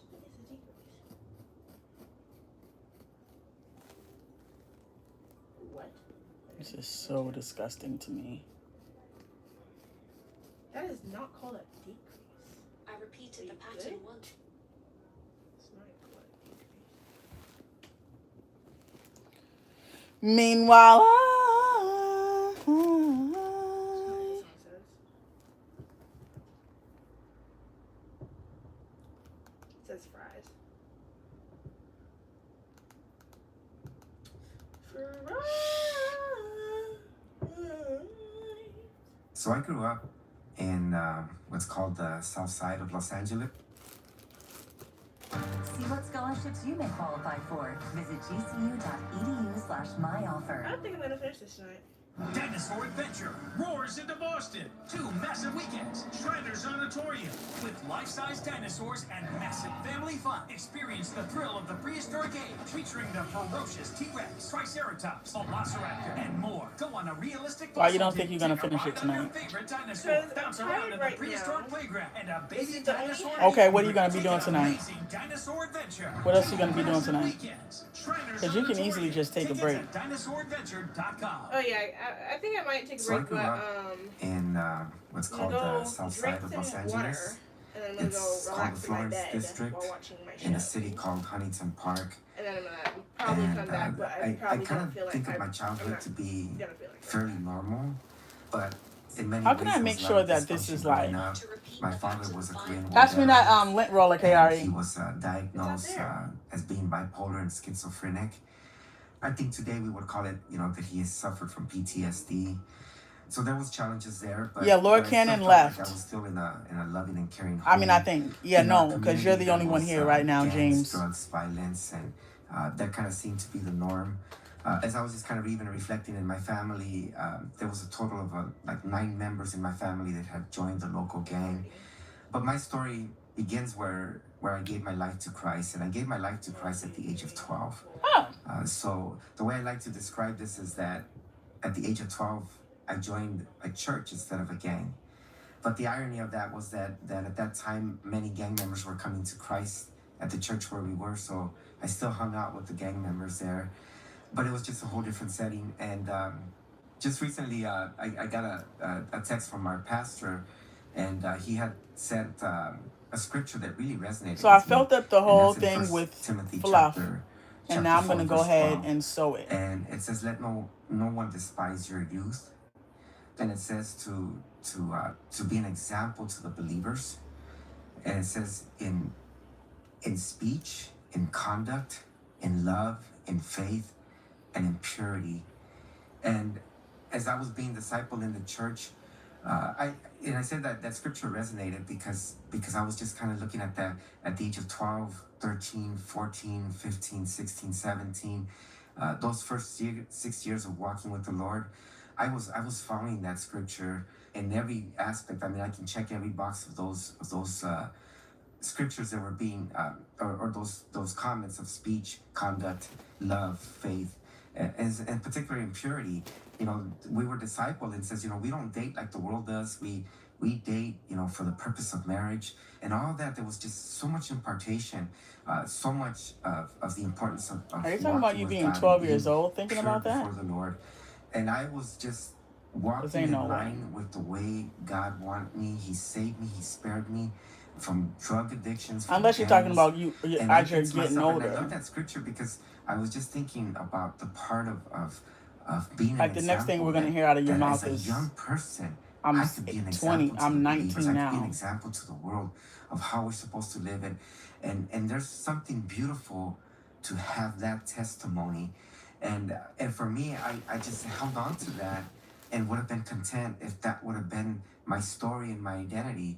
What? This is so disgusting to me. That is not called a decrease. I repeated the Are you pattern good? once. It's not called a decrease. Meanwhile, That's not what the song says. It says fries. So I grew up in what's called the South Side of Los Angeles. See what scholarships you may qualify for. Visit gcu.edu/myoffer. I don't think I'm gonna finish this tonight. Dinosaur Adventure roars into Boston. 2 massive weekends. Shriners Auditorium with life-size dinosaurs and massive family fun. Experience the thrill of the prehistoric age, featuring the ferocious T-Rex, Triceratops, Velociraptor, and more. Go on a realistic. Why you don't think you're gonna Take a finish it ride on your tonight? favorite dinosaur. Because Bounce I'm around tired in the right prehistoric now. playground and a This baby is the only dinosaur. time. Okay, what are you gonna be Take doing an tonight? amazing dinosaur adventure. What else you gonna be doing Massive tonight? weekends. Shriners 'Cause you can easily Auditorium. just take a break. Tickets at DinosaurAdventure.com. Oh yeah, I think I might take a So I break, grew but up in what's I'm called gonna the go South drink Side of some Los water, Angeles. and then I'm gonna It's go called the relax in my Florence bed District while watching my show. in a city called Huntington Park. And then I'm gonna probably And come back, but I I probably kind don't feel of like think of my I'm childhood not to be gonna feel like that. fairly normal, but in many How ways can I there make was a sure lot of that this dysfunction is growing like- up. To repeat My the father pattern was a 5 Korean War Pass me that veteran, lint roller, and KRE. he was diagnosed It's out as being bipolar and schizophrenic. I think today we would call it, that he has suffered from PTSD. So there was challenges there, but Yeah, Lord but I still Cannon felt left. Like I was still in a loving and caring home. I mean, I think, yeah, In our no, because you're the community, only there one was, here right now, gangs, James. drugs, violence, and that kind of seemed to be the norm. As I was just kind of even reflecting in my family, there was a total of like 9 members in my family that had joined the local gang. But my story begins where I gave my life to Christ, and I gave my life to Christ at the age of 12. Oh, So the way I like to describe this is that at the age of 12, I joined a church instead of a gang. But the irony of that was that at that time, many gang members were coming to Christ at the church where we were. So I still hung out with the gang members there. But it was just a whole different setting. And just recently, I got a text from our pastor, and he had sent a scripture that really resonated so I with me. felt up the And whole that's in thing 1 with Timothy fluff, chapter and now I'm 4, gonna go verse ahead 12. and sew it. And it says, "Let no one despise your youth." Then it says to be an example to the believers, and it says in speech, in conduct, in love, in faith, and in purity. And as I was being discipled in the church, I said that scripture resonated because I was just kind of looking at that at the age of 12, 13, 14, 15, 16, 17, those first 6 years of walking with the Lord. I was following that scripture in every aspect. I mean, I can check every box of those scriptures that were being or those comments of speech, conduct, love, faith, and particularly in purity. We were discipled, and says, we don't date like the world does. We date, for the purpose of marriage, and all that. There was just so much impartation, so much of the importance of Are you talking walking about you with being God 12 and years being old thinking pure about that? before the Lord. And I was just walking ain't in no way. line with the way God wanted me. He saved me. He spared me from drug addictions. From Unless you're talking gangs. about you And I as you're think to getting myself, and I older. love that scripture because I was just thinking about the part of being Like an the next thing example we're gonna that- hear out of your that mouth as is, a young person, I'm I could be an 20, example to I'm the 19 believers. I could be an now. example to the world of how we're supposed to live, and there's something beautiful to have that testimony, and for me, I just held on to that and would have been content if that would have been my story and my identity.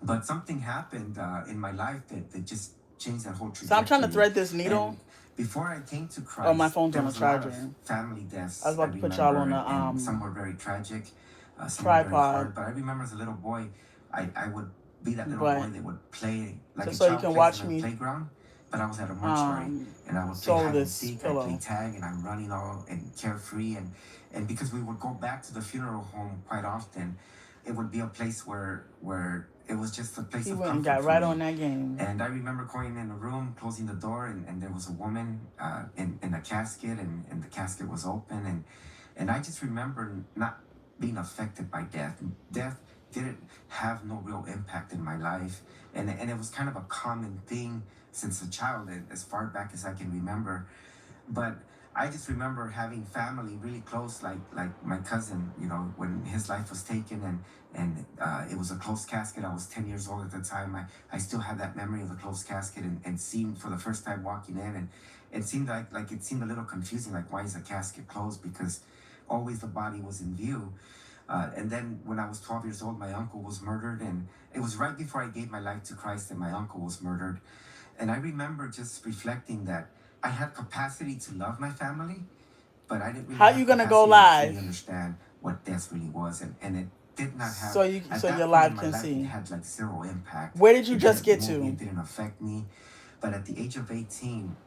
But something happened in my life that just changed that whole trajectory. So I'm trying to thread this needle. And before I came to Christ, Oh, my phone's there on the was a lot charger. of family deaths. I was about to put y'all on remember, the and some were very tragic, some were very tripod. hard. But I remember as a little boy, I would be that little But boy that would play like just a so you child can plays watch in a me playground. But I was at a mortuary, and I would play sew hide and this seek, I pillow. play tag, and I'm running all and carefree, and because we would go back to the funeral home quite often, it would be a place where it was just a place He of went and comfort got for right me. on that game. And I remember going in the room, closing the door, and there was a woman in a casket, and the casket was open, and I just remember not being affected by death. Death didn't have no real impact in my life, and it was kind of a common thing since a child, as far back as I can remember. But I just remember having family really close, like my cousin, you know, when his life was taken, and it was a closed casket. I was 10 years old at the time. I still have that memory of the closed casket, and seeing for the first time walking in, and it seemed like it seemed a little confusing, like why is the casket closed? Because always the body was in view. And then when I was 12 years old, my uncle was murdered, and it was right before I gave my life to Christ that my uncle was murdered. And I remember just reflecting that I had capacity to love my family, but I didn't really How have you gonna go capacity to really live? understand what death really was, and it did not have. So At your that point in live my can life, see. it had like zero impact. Where did you It just didn't get move me, to? it didn't affect me. But at the age of 18,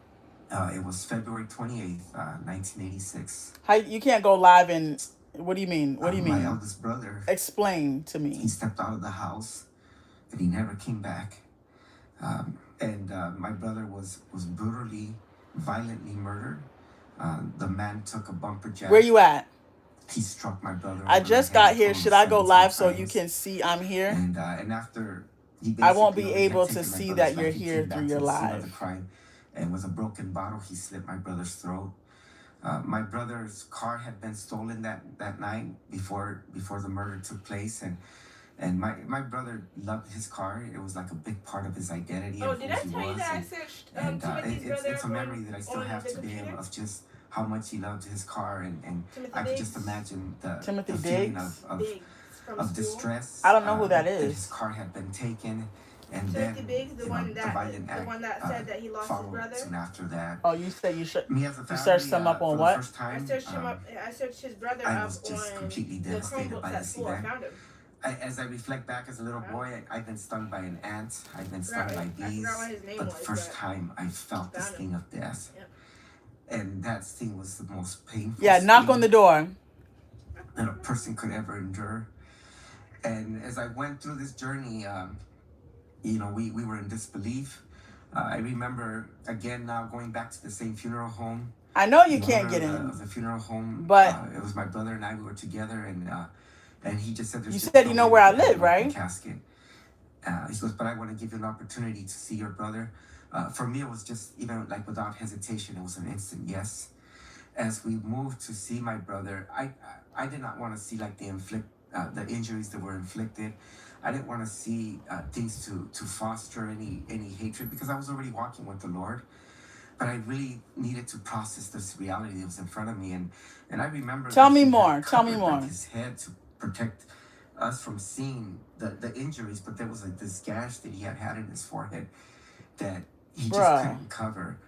it was February 28th, 1986. How you can't go live and what do you mean? What do you My mean? eldest brother, Explain to he me. stepped out of the house, and he never came back. And my brother was brutally, violently murdered. The man took a bumper jack. Where you at? He struck my brother. I over the just head, got here. told him Should I go 17 live so you times. can see I'm here? And after he I won't basically be already had able to taken my see brother's that you're life, he here came back through to your the scene of the live. crime, and with a broken bottle, he slit my brother's throat. My brother's car had been stolen that night before the murder took place, and my brother loved his car. It was like a big part of his identity Oh, of did who I he tell you was. that I searched Timothy's It's brother a memory that I still on have the today computer? of just how much he loved his car, and Timothy I could just Diggs? imagine Timothy the feeling Diggs? Diggs from of school. distress. I don't know who that His is. car had been taken, and Timothy then Biggs, the one the that violent the act one that said that he lost his followed brother. soon after that. Oh, you said you should. Me as a You family, searched him up for on the what? first I time, searched him up. I searched his brother I up was just on completely the devastated by Chromebooks at this school. I event. found him. As I reflect back as a little boy, I've been stung by an ant. I've been I stung by forgot bees. what his name But the was, first but time I felt the found him. sting of death. Yep. And that sting was the most painful Yeah, knock on the sting door. that a person could ever endure. And as I went through this journey, we were in disbelief. I remember, again, now going back to the same funeral home. I know you The can't owner get of in, the funeral home, but it was my brother and I. We were together, and he just said, "There's you just said no you know way where I we can have live, an open right? casket." He goes, "But I want to give you an opportunity to see your brother." For me, it was just, even like without hesitation, it was an instant yes. As we moved to see my brother, I did not want to see like the injuries that were inflicted. I didn't want to see things to foster any hatred, because I was already walking with the Lord. But I really needed to process this reality that was in front of me, and I remember. Tell that me he had more. Tell me covered, more. like, his head to protect us from seeing the injuries, but there was like this gash that he had in his forehead that he just Bruh. couldn't cover.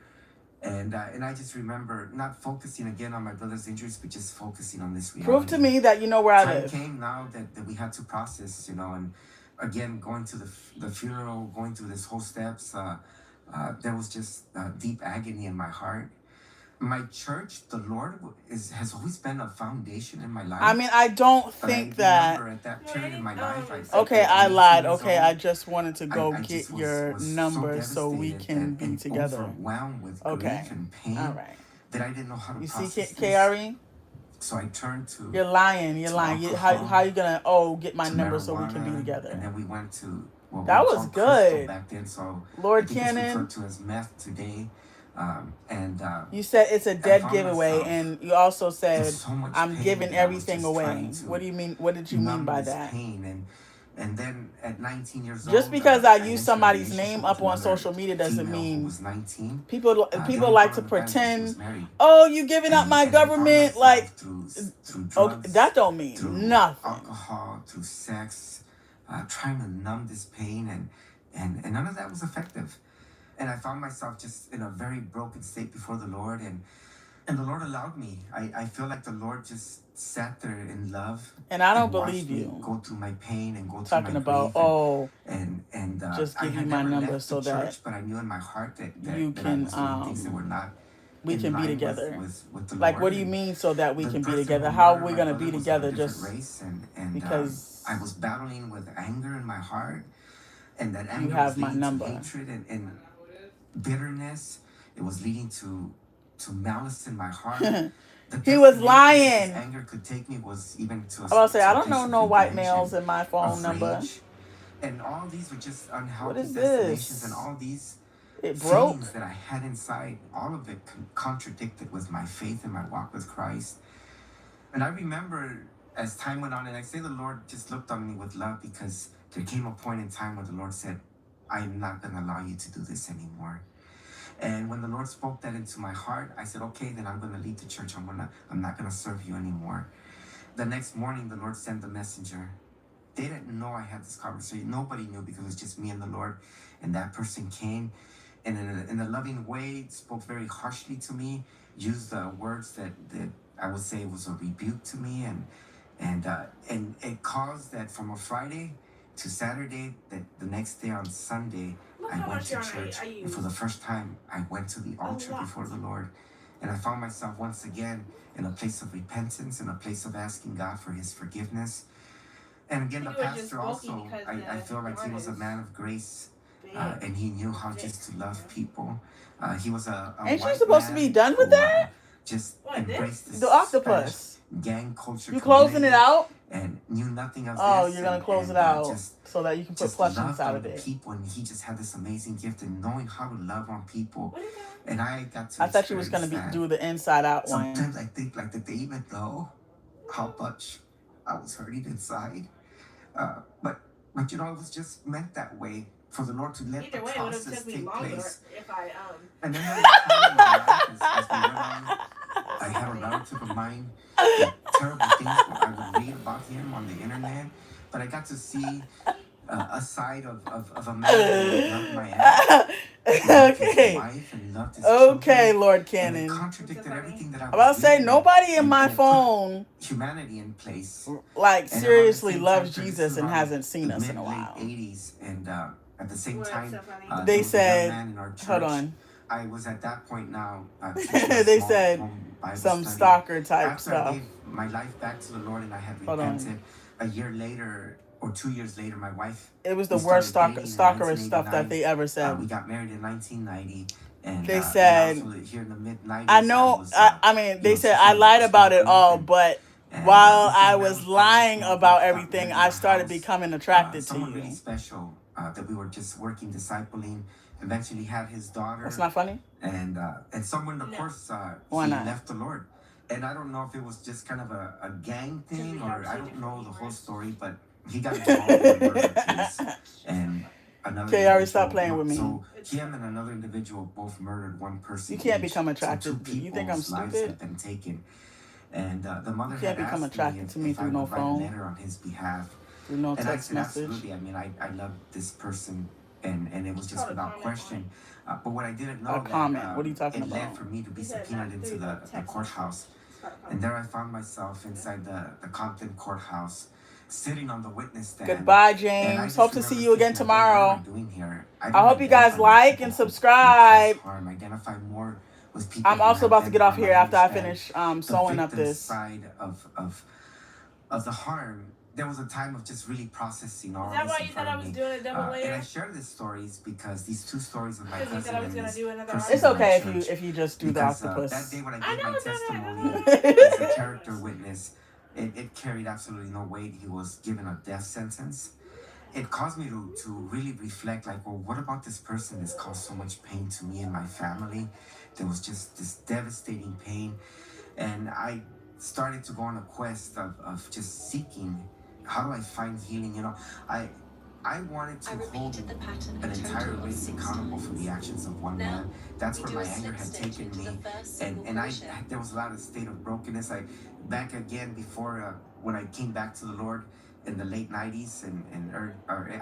And I just remember not focusing again on my brother's injuries, but just focusing on this reality. Prove to me that you know where I Time live. came now that we had to process, and again, going to the funeral, going through this whole steps, there was just deep agony in my heart. My church, the Lord, has always been a foundation in my life. I mean, I don't But think I that. remember at that period in my life, I felt Okay, like I 18 lied. years Okay, old, I just wanted to go I get just your was so number so we devastated can be and together. overwhelmed with Okay. grief and pain All right. that I didn't know how to You see, process this. KRE? So I turned to You're lying. You're to lying. alcohol, How you gonna get my to number so we can be marijuana, and together? then we went to what That we was called crystal good. back then. So Lord I think it's Cannon, referred to as meth today. you said it's a I dead found giveaway, myself and you also in said so much I'm pain giving that I was everything just away. trying to What do you mean? What did you mean numb by this that? pain, And then at 19 years old, Just because I use entered a somebody's relationship name with up on another social media doesn't female who mean was 19. people The people only like to problem with that is she was pretend, married. oh, you giving up my And I found government, myself like, through okay, drugs, that don't mean through nothing. alcohol, through sex, trying to numb this pain, and none of that was effective. And I found myself just in a very broken state before the Lord, and the Lord allowed me. I feel like the Lord just sat there in love And I don't and watched believe me you go through my pain and go through talking my about, grief, oh, and just I give you had my never number left so the that church, but I knew in my heart that you I can was doing things that were not we in can be line together. with the Like, Lord. what do you And mean so that we the can be person together? who How are murdered we my gonna brother be was of a together? different Just race, and because I was battling with anger in my heart, and that you anger was have my leading to number. hatred and bitterness. It was leading to malice in my heart. The He was destination that lying. this anger could take me was even to I was about to say, I a don't place know of no white revenge males and in my phone of number. rage. And all these were just What unhealthy is destinations, and this? all these It broke. feelings that I had inside, all of it contradicted with my faith and my walk with Christ. And I remember as time went on, and I say the Lord just looked on me with love, because there came a point in time where the Lord said, I am not going to allow you to do this anymore. And when the Lord spoke that into my heart, I said, okay, then I'm going to leave the church. I'm not going to serve you anymore. The next morning, the Lord sent the messenger. They didn't know I had this conversation. Nobody knew, because it was just me and the Lord. And that person came, and in a loving way, spoke very harshly to me, used words that I would say was a rebuke to me, and it caused that from a Friday to Saturday, that the next day on Sunday, Look I how went much to yarn church, I and for used. the first time, I went to the altar lot. before the Lord, and I found myself once again in a place of repentance, in a place of asking God for His forgiveness. And again, the I think it was just pastor bulky also, because I the feel like he yarn was a is man of grace, big. and he knew how just to love people. He was a Ain't you white supposed to man be done with who that? just What, embraced this? this The Spanish octopus. gang culture You closing it community out? and knew nothing of Oh, this. you're gonna and, close and it out just so that you can put just plush loved inside on of the it. people, and he just had this amazing gift in knowing how to love on people. What is that? And I got to I thought you was gonna experience that. do the inside out one. Sometimes I think, like, did they even know how much I was hurting inside? But you know, it was just meant that way for the Lord to let Either the way, it would have process took me take longer place. if I And then there was a time in my life, as we went on, I had a relative of mine did terrible things. I would read about him on the internet, but I got to see a side of a man who loved my aunt, he loved his Okay. wife, and he loved his Okay, children. Lord And it Cannon. contradicted everything that I I'm was about to say, reading, nobody in my and it put phone humanity in place. like And around the seriously same loves time, this Jesus is and around hasn't seen the us in a mid-late while. 80s, and at the same What's time, so funny? there They was a young said, man in our church. hold on. I was at that point now teaching a They small said home Bible some study. stalker type After I stuff. gave my life back to the Lord and I had Hold on. repented, a year later or 2 years later, my wife, It was the we worst started dating in stalkerish stuff that 1989. they ever We said. got married in 1990, and They and said, also here in the mid 90s, I know, I mean, you they know, said I seeking lied to about it start all, and but and while this I young man was was part of a lying small about group, everything, rented I a started house. becoming attracted to Someone really you. special that we were just working, discipling. Eventually had his daughter. That's not funny? And someone, of No. course, Why he not? left the Lord. And I don't know if it was just kind of a gang we thing, have or I two don't know different the whole viewers. story, but he got involved in a murder case. And another Okay, already stop individual playing with me. So him and another individual both murdered one person. You can't each. become So attracted. two You think I'm people's lives stupid? have been taken. And the mother You can't had become asked attracted me to me if I through no would write a phone, letter on his behalf. through no And I text said, message. absolutely. I mean, I love this person, and it was It's just called a without comment question. But what I didn't know A that comment. What are you talking it led about? for me to be He said subpoenaed not into through the text courthouse. And there I found myself inside the Compton courthouse, sitting on the witness stand. Goodbye, And I James. just Hope to see remember you again thinking, like, what am tomorrow. I doing here? I I don't hope you guys identify with like people and who cause subscribe. harm. I identify more with people I'm who also have about to been get off harmed. here I after I understand finish the sewing up victim's this. side of the harm. There was a time of just really processing all Is that this why in you thought front I of was me. doing a double And I layer? share these stories because these two stories of my Because you cousin thought I was and gonna his do another person It's in my okay church. if you just do the Because that octopus. day when I I gave know my it's not testimony that. as a character witness, it carried absolutely no weight. He was given a death sentence. It caused me to really reflect, like, well, what about this person that's caused so much pain to me and my family? There was just this devastating pain. And I started to go on a quest of just seeking how do I find healing? You know, I wanted I to hold repeated the pattern an a entire total of race 6 accountable for times. the actions of one Now, man. That's we where do my a anger slip had stitch taken into me, the first single and crochet. there was a lot of state of brokenness. I back again before when I came back to the Lord in the late 90s and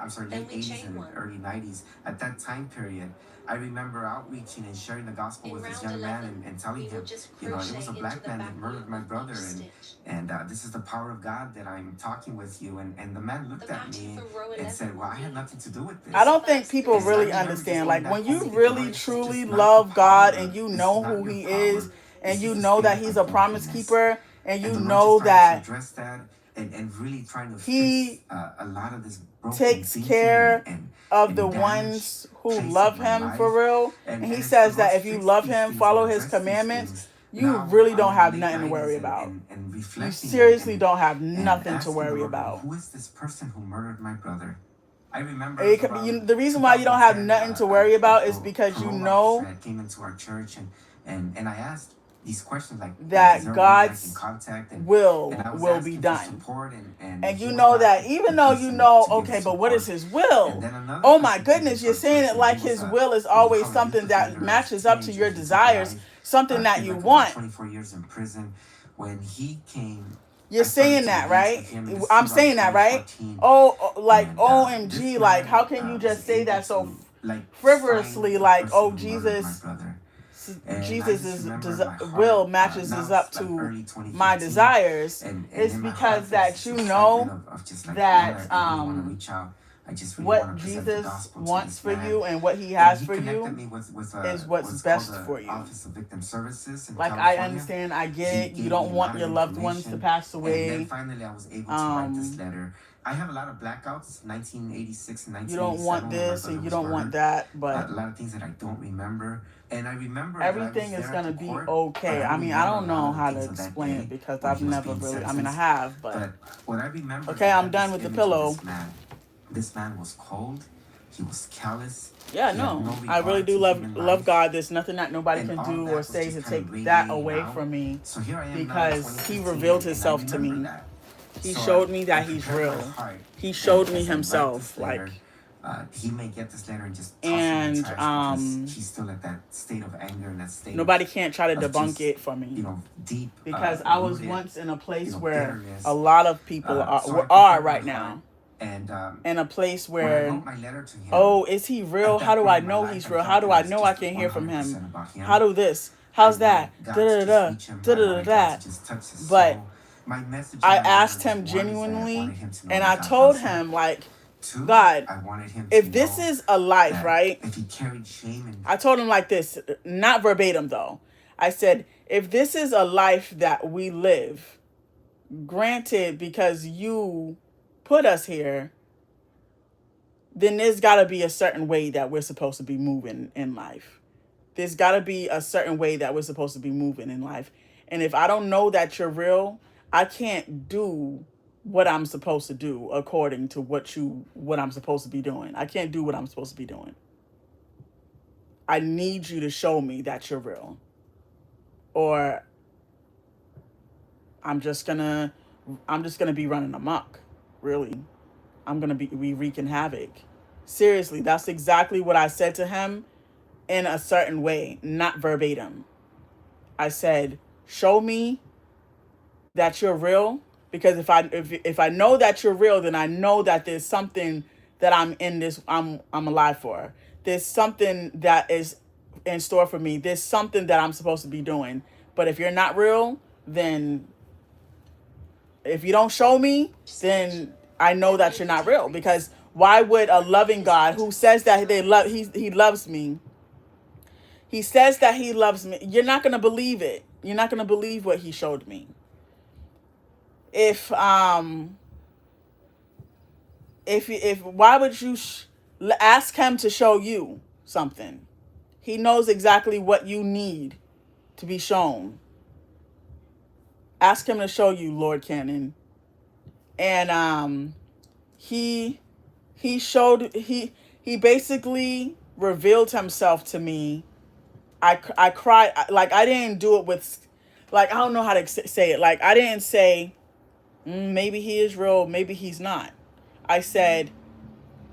I'm sorry, Then late we 80s chain and one. early 90s. At that time period, I remember outreaching and sharing the gospel In with this round young man 11, and telling we will him, just you know, it crochet was a into black the man back that murdered loop my of brother, each stitch. and this is the power of God that I'm talking with you. And the man looked The at pattern me for row and 11 said, well, I will had be nothing to do with this. I don't think first people three And I really single remember just understand. going Like back when home you thinking, really Lord, this is truly just not love the God power. and you This is know not who your He power. is, This and you is a know state that of He's a promise brokenness. keeper, and you And the Lord know just started to that address that and really trying to He fix a lot of this broken takes thinking care of the and damaged ones who place of love my Him for life. real. And And He as the says Lord that if you fixed love these Him, things and follow His addressed these commandments, things, you now really I'm don't in the have late nothing to 90s worry about. and You reflecting seriously don't have and nothing to asking the worry Lord, well, about. who is this person who murdered my brother? I remember it was around The reason why you don't have 2010, nothing to worry about is a because you parole know officer came into our church and I asked these questions like, is that there a way that I can God's contact? And I was will be asking for done. support and And he you was know not that the even though you person know, to give okay, but what is support. His And will? then another Oh my person came goodness, into you're our saying church it and he like was His will is what we always call a youth something that offender as a matches up to teenager. your He's a desires, DI, something that did you like about want. 24 years in prison. When he came, You're I started saying to that, engage right? with him. This is I'm around saying that, right? 2014. Like And this OMG, like how man can you was just say able that so to like find frivolously? the Like, person oh, who murdered my Jesus, brother. And I just Jesus' remember my will heart. matches Now is it's up like to early my 2015, desires. and It's in my heart because there's that this you excitement know of just like, that Lord, I really want to reach out. I just really what want to present the Jesus gospel to wants this for man. you and what He And has he for connected you me with is what's what's best called for the you. Office of Victim Services in Like I California. understand, I get He it. You gave don't me a want lot your of loved ones to information, pass and then away. finally I was able to write this letter. I have a lot of blackouts, 1986 and You don't want 1987 when my this brother and you was don't want murdered. that, A but lot of things that I don't remember. And I remember that I was everything is there at gonna the be court, okay. but I I don't mean, I remember a don't know lot of how the to things of that explain it day because when I've he was never being really. I mean, I sentenced. have, but But what I remember is okay, I I'm had done this with the image of pillow. this man. This man was cold. He was callous. Yeah, He had no, no I really regard do to love human love life. God. There's nothing that nobody And can all do that or was say just to kind of take that radiating away out. from me So here I am now in because He 2015, revealed and I Himself to remember me. that. He So showed me I that He's prepared my real. heart, He and showed me as I write Himself, this letter, like, he may get this letter and just toss it in the and trash because he's still at that state of anger and that state nobody can't try to of debunk just, it for me you know, deep because I was rooted, once in a place you know, where bitterness. a lot of people So I are prepared right my heart, now, and in a place when I where, wrote my letter to him, oh, is He real? at How that do point I in my know life, He's I real? felt How do that I it was know I just can hear from 100% Him? about him. How do this? I How's that? wanted God Da to da just da reach him. da I da wanted God da. to just touch his But soul. My message I in my letter asked was, Him one, is that I genuinely, wanted him to know and that I God told loves him. Him, like, Two, God, I wanted him if to this know is a life, that right? if he carried shame and I told him like this, not verbatim though. I said, if this is a life that we live, granted, because you put us here, then there's got to be a certain way that we're supposed to be moving in life. There's got to be a certain way that we're supposed to be moving in life. And if I don't know that you're real, I can't do what I'm supposed to do according to what I'm supposed to be doing. I can't do what I'm supposed to be doing. I need you to show me that you're real. Or I'm just gonna be running amok, really. I'm gonna be wreaking havoc. Seriously, that's exactly what I said to him in a certain way, not verbatim. I said, show me that you're real, because if I know that you're real, then I know that there's something that I'm alive for. There's something that is in store for me. There's something that I'm supposed to be doing. But if you're not real, then if you don't show me, then I know that you're not real. Because why would a loving God who says that he loves me, he says that he loves me, you're not going to believe it. You're not going to believe what he showed me. If why would you ask him to show you something? He knows exactly what you need to be shown. Ask him to show you, Lord Cannon. And he basically revealed himself to me. I cried, like I didn't do it with, like, I don't know how to say it. Like I didn't say, Maybe he is real, maybe he's not. I said,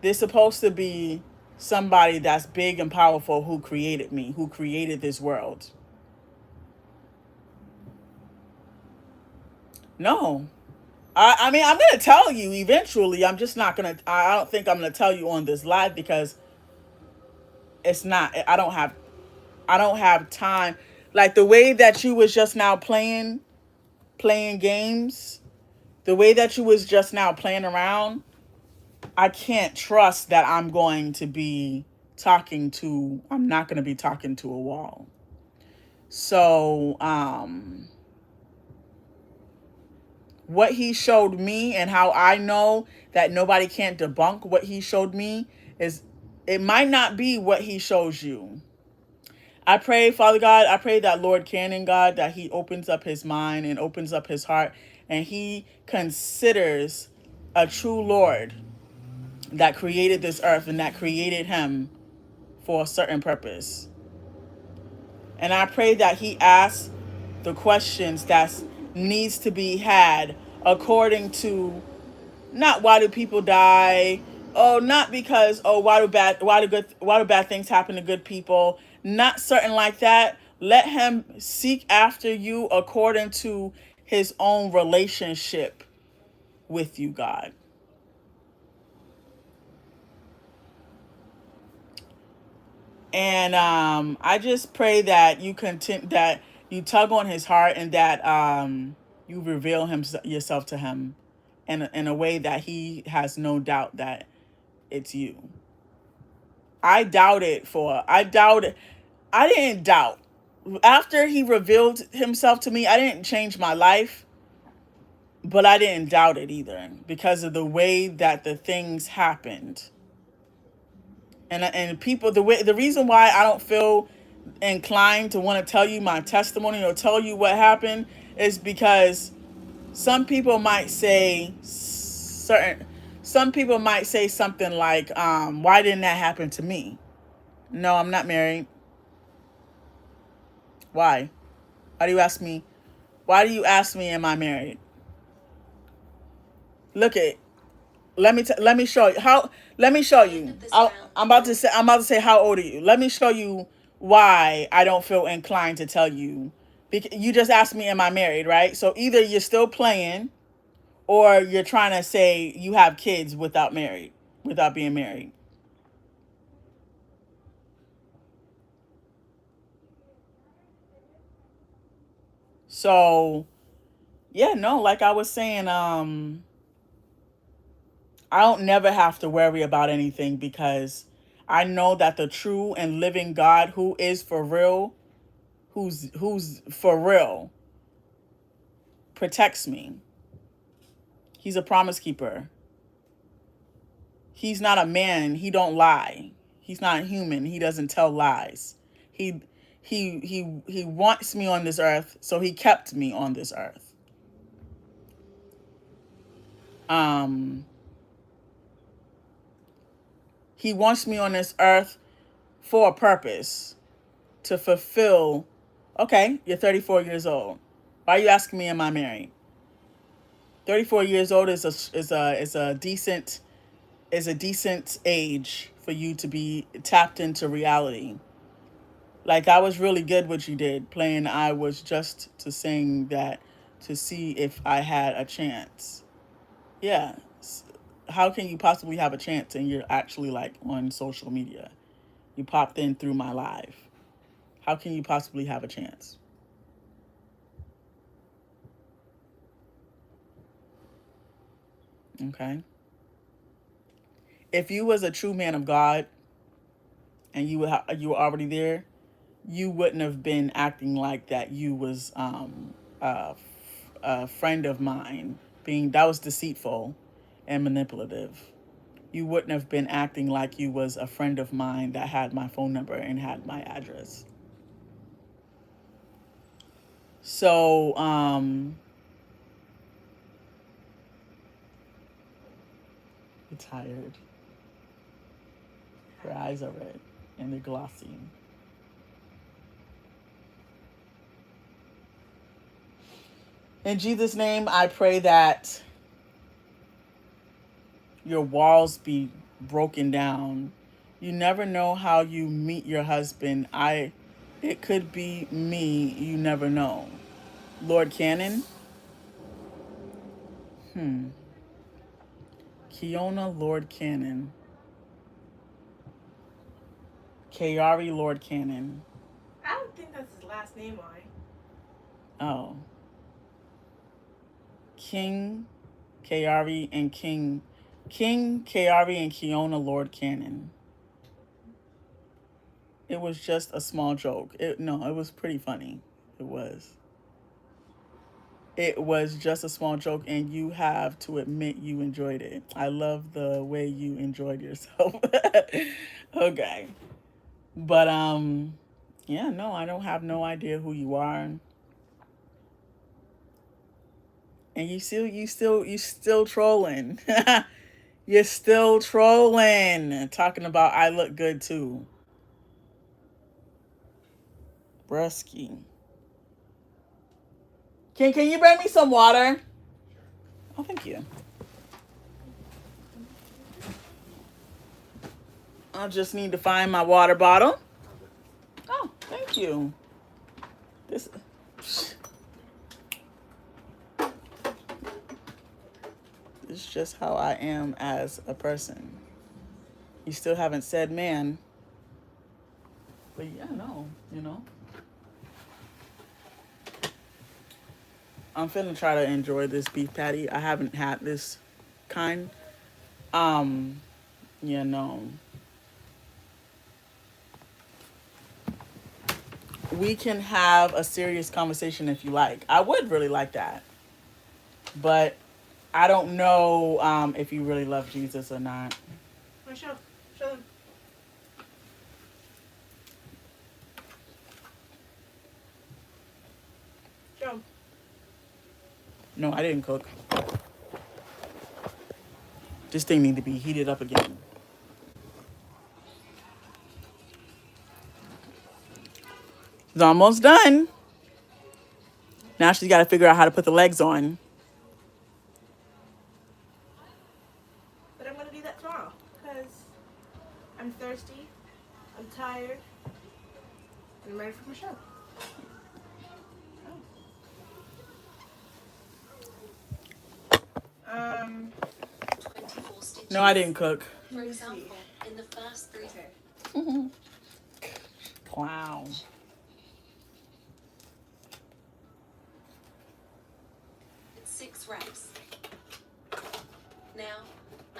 there's supposed to be somebody that's big and powerful who created me, who created this world. No. I mean, I'm going to tell you eventually. I'm just not going to, I don't think I'm going to tell you on this live because it's not, I don't have time. Like the way that you was just now playing games, the way that you was just now playing around, I can't trust that I'm not going to be talking to a wall. So, what he showed me and how I know that nobody can't debunk what he showed me is it might not be what he shows you. I pray, Father God, I pray that Lord Cannon, God, that he opens up his mind and opens up his heart and he considers a true Lord that created this earth and that created him for a certain purpose. And I pray that he asks the questions that needs to be had according to not why do people die, not because why do bad things happen to good people, not certain like that. Let him seek after you according to his own relationship with you, God. And I just pray that you tug on his heart and that you reveal yourself to him in a way that he has no doubt that it's you. I didn't doubt. After he revealed himself to me, I didn't change my life, but I didn't doubt it either because of the way that the things happened. And people, the reason why I don't feel inclined to want to tell you my testimony or tell you what happened is because some people might say something like, why didn't that happen to me? No, I'm not married. Why? Why do you ask me? Why do you ask me, am I married? Look at, let me show you how. Let me show you. I'm about to say, how old are you? Let me show you why I don't feel inclined to tell you. Because you just asked me, am I married, right? So either you're still playing, or you're trying to say you have kids without being married. So, yeah, no, like I was saying, I don't never have to worry about anything because I know that the true and living God who is for real, who's for real, protects me. He's a promise keeper. He's not a man. He don't lie. He's not a human. He doesn't tell lies. He wants me on this earth, so he kept me on this earth. He wants me on this earth for a purpose, to fulfill. Okay, you're 34 years old. Why are you asking me, am I married? 34 years old is a decent age for you to be tapped into reality. Like, I was really good what you did playing. I was just to saying that to see if I had a chance. Yeah. How can you possibly have a chance and you're actually like on social media? You popped in through my live. How can you possibly have a chance? Okay. If you was a true man of God and you were already there, you wouldn't have been acting like that. You was a friend of mine. That was deceitful and manipulative. You wouldn't have been acting like you was a friend of mine that had my phone number and had my address. So, you're tired. Your eyes are red and they're glossy. In Jesus' name, I pray that your walls be broken down. You never know how you meet your husband. It could be me. You never know. Lord Cannon. Kiona Lord Cannon. Kayari Lord Cannon. I don't think that's his last name, why? Oh. King Kayari and King Kayari and Kiona Lord Cannon. It was just a small joke. It was pretty funny. It was. It was just a small joke, and you have to admit you enjoyed it. I love the way you enjoyed yourself. Okay. But yeah, no, I don't have no idea who you are. And you still trolling. You're still trolling. Talking about I look good too. Brusky. Can you bring me some water? Oh, thank you. I just need to find my water bottle. Oh, thank you. This is just how I am as a person. You still haven't said man. But yeah, no, you know. I'm finna try to enjoy this beef patty. I haven't had this kind. Yeah, no. We can have a serious conversation if you like. I would really like that. But I don't know if you really love Jesus or not. Show them. Show them. No, I didn't cook. This thing need to be heated up again. It's almost done. Now she's got to figure out how to put the legs on. But I'm going to do that tomorrow because I'm thirsty, I'm tired, and I'm ready for my show. Oh. 24 stitches. No, I didn't cook. For example, in the first 3 Clown. it's 6 reps. Now,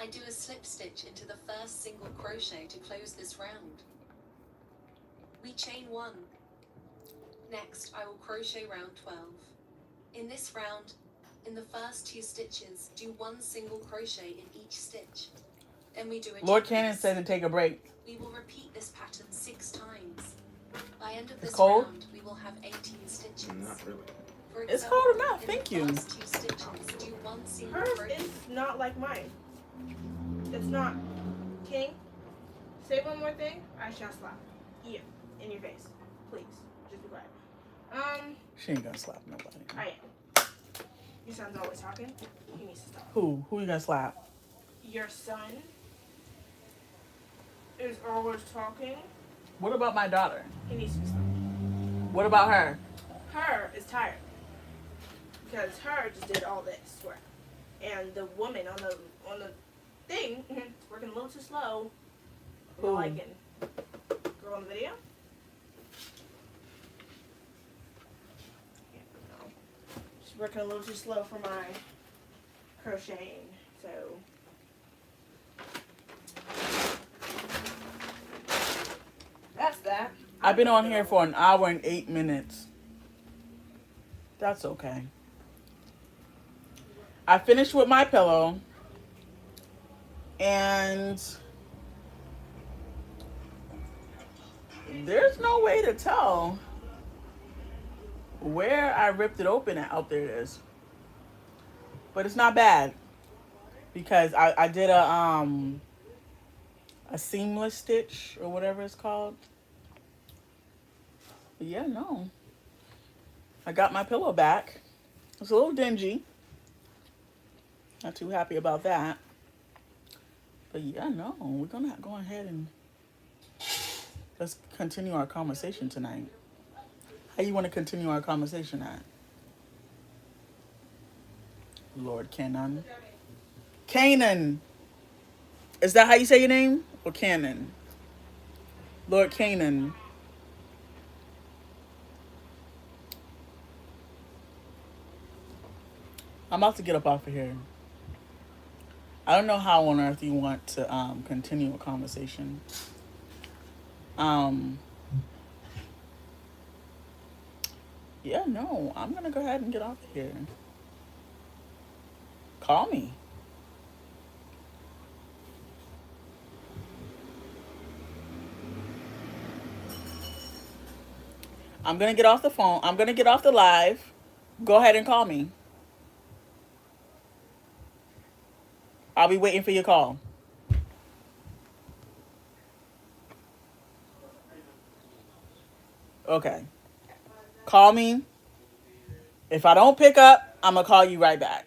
I do a slip stitch into the first single crochet to close this round. We chain 1. Next, I will crochet round 12. In this round, in the first 2 stitches, do 1 single crochet in each stitch. Then we do a Lord chain Cannon this. said to take a break. We will repeat this pattern 6 times. By end of this cold? round, we will have 18 stitches. Not really. For It's example, cold enough, in thank the you. first 2 stitches, do 1 single Hers crochet. is not like mine. It's not. King, say one more thing, I shall slap you in your face. Please, just be quiet. She ain't gonna slap nobody. I am. Your son's always talking. He needs to stop. Who you gonna slap? Your son is always talking. What about my daughter? He needs to stop. What about her? Her is tired because her just did all this work, and the woman on the thing is working a little too slow. Who? Liking girl on the video. Yeah, no. She's working a little too slow for my crocheting, so. That's that. I've been on here for 1 hour and 8 minutes. That's okay. I finished with my pillow. And there's no way to tell where I ripped it open at. Oh, there it is. But it's not bad. Because I did a seamless stitch or whatever it's called. But yeah, no. I got my pillow back. It's a little dingy. Not too happy about that. But yeah, no, we're gonna go ahead and let's continue our conversation tonight. How you want to continue our conversation at? Lord Canaan. Canaan. Is that how you say your name? Or Canaan? Lord Canaan. I'm about to get up off of here. I don't know how on earth you want to continue a conversation. Yeah, no, I'm gonna go ahead and get off of here. Call me. I'm gonna get off the phone. I'm gonna get off the live. Go ahead and call me. I'll be waiting for your call. Okay. Call me. If I don't pick up, I'm gonna call you right back.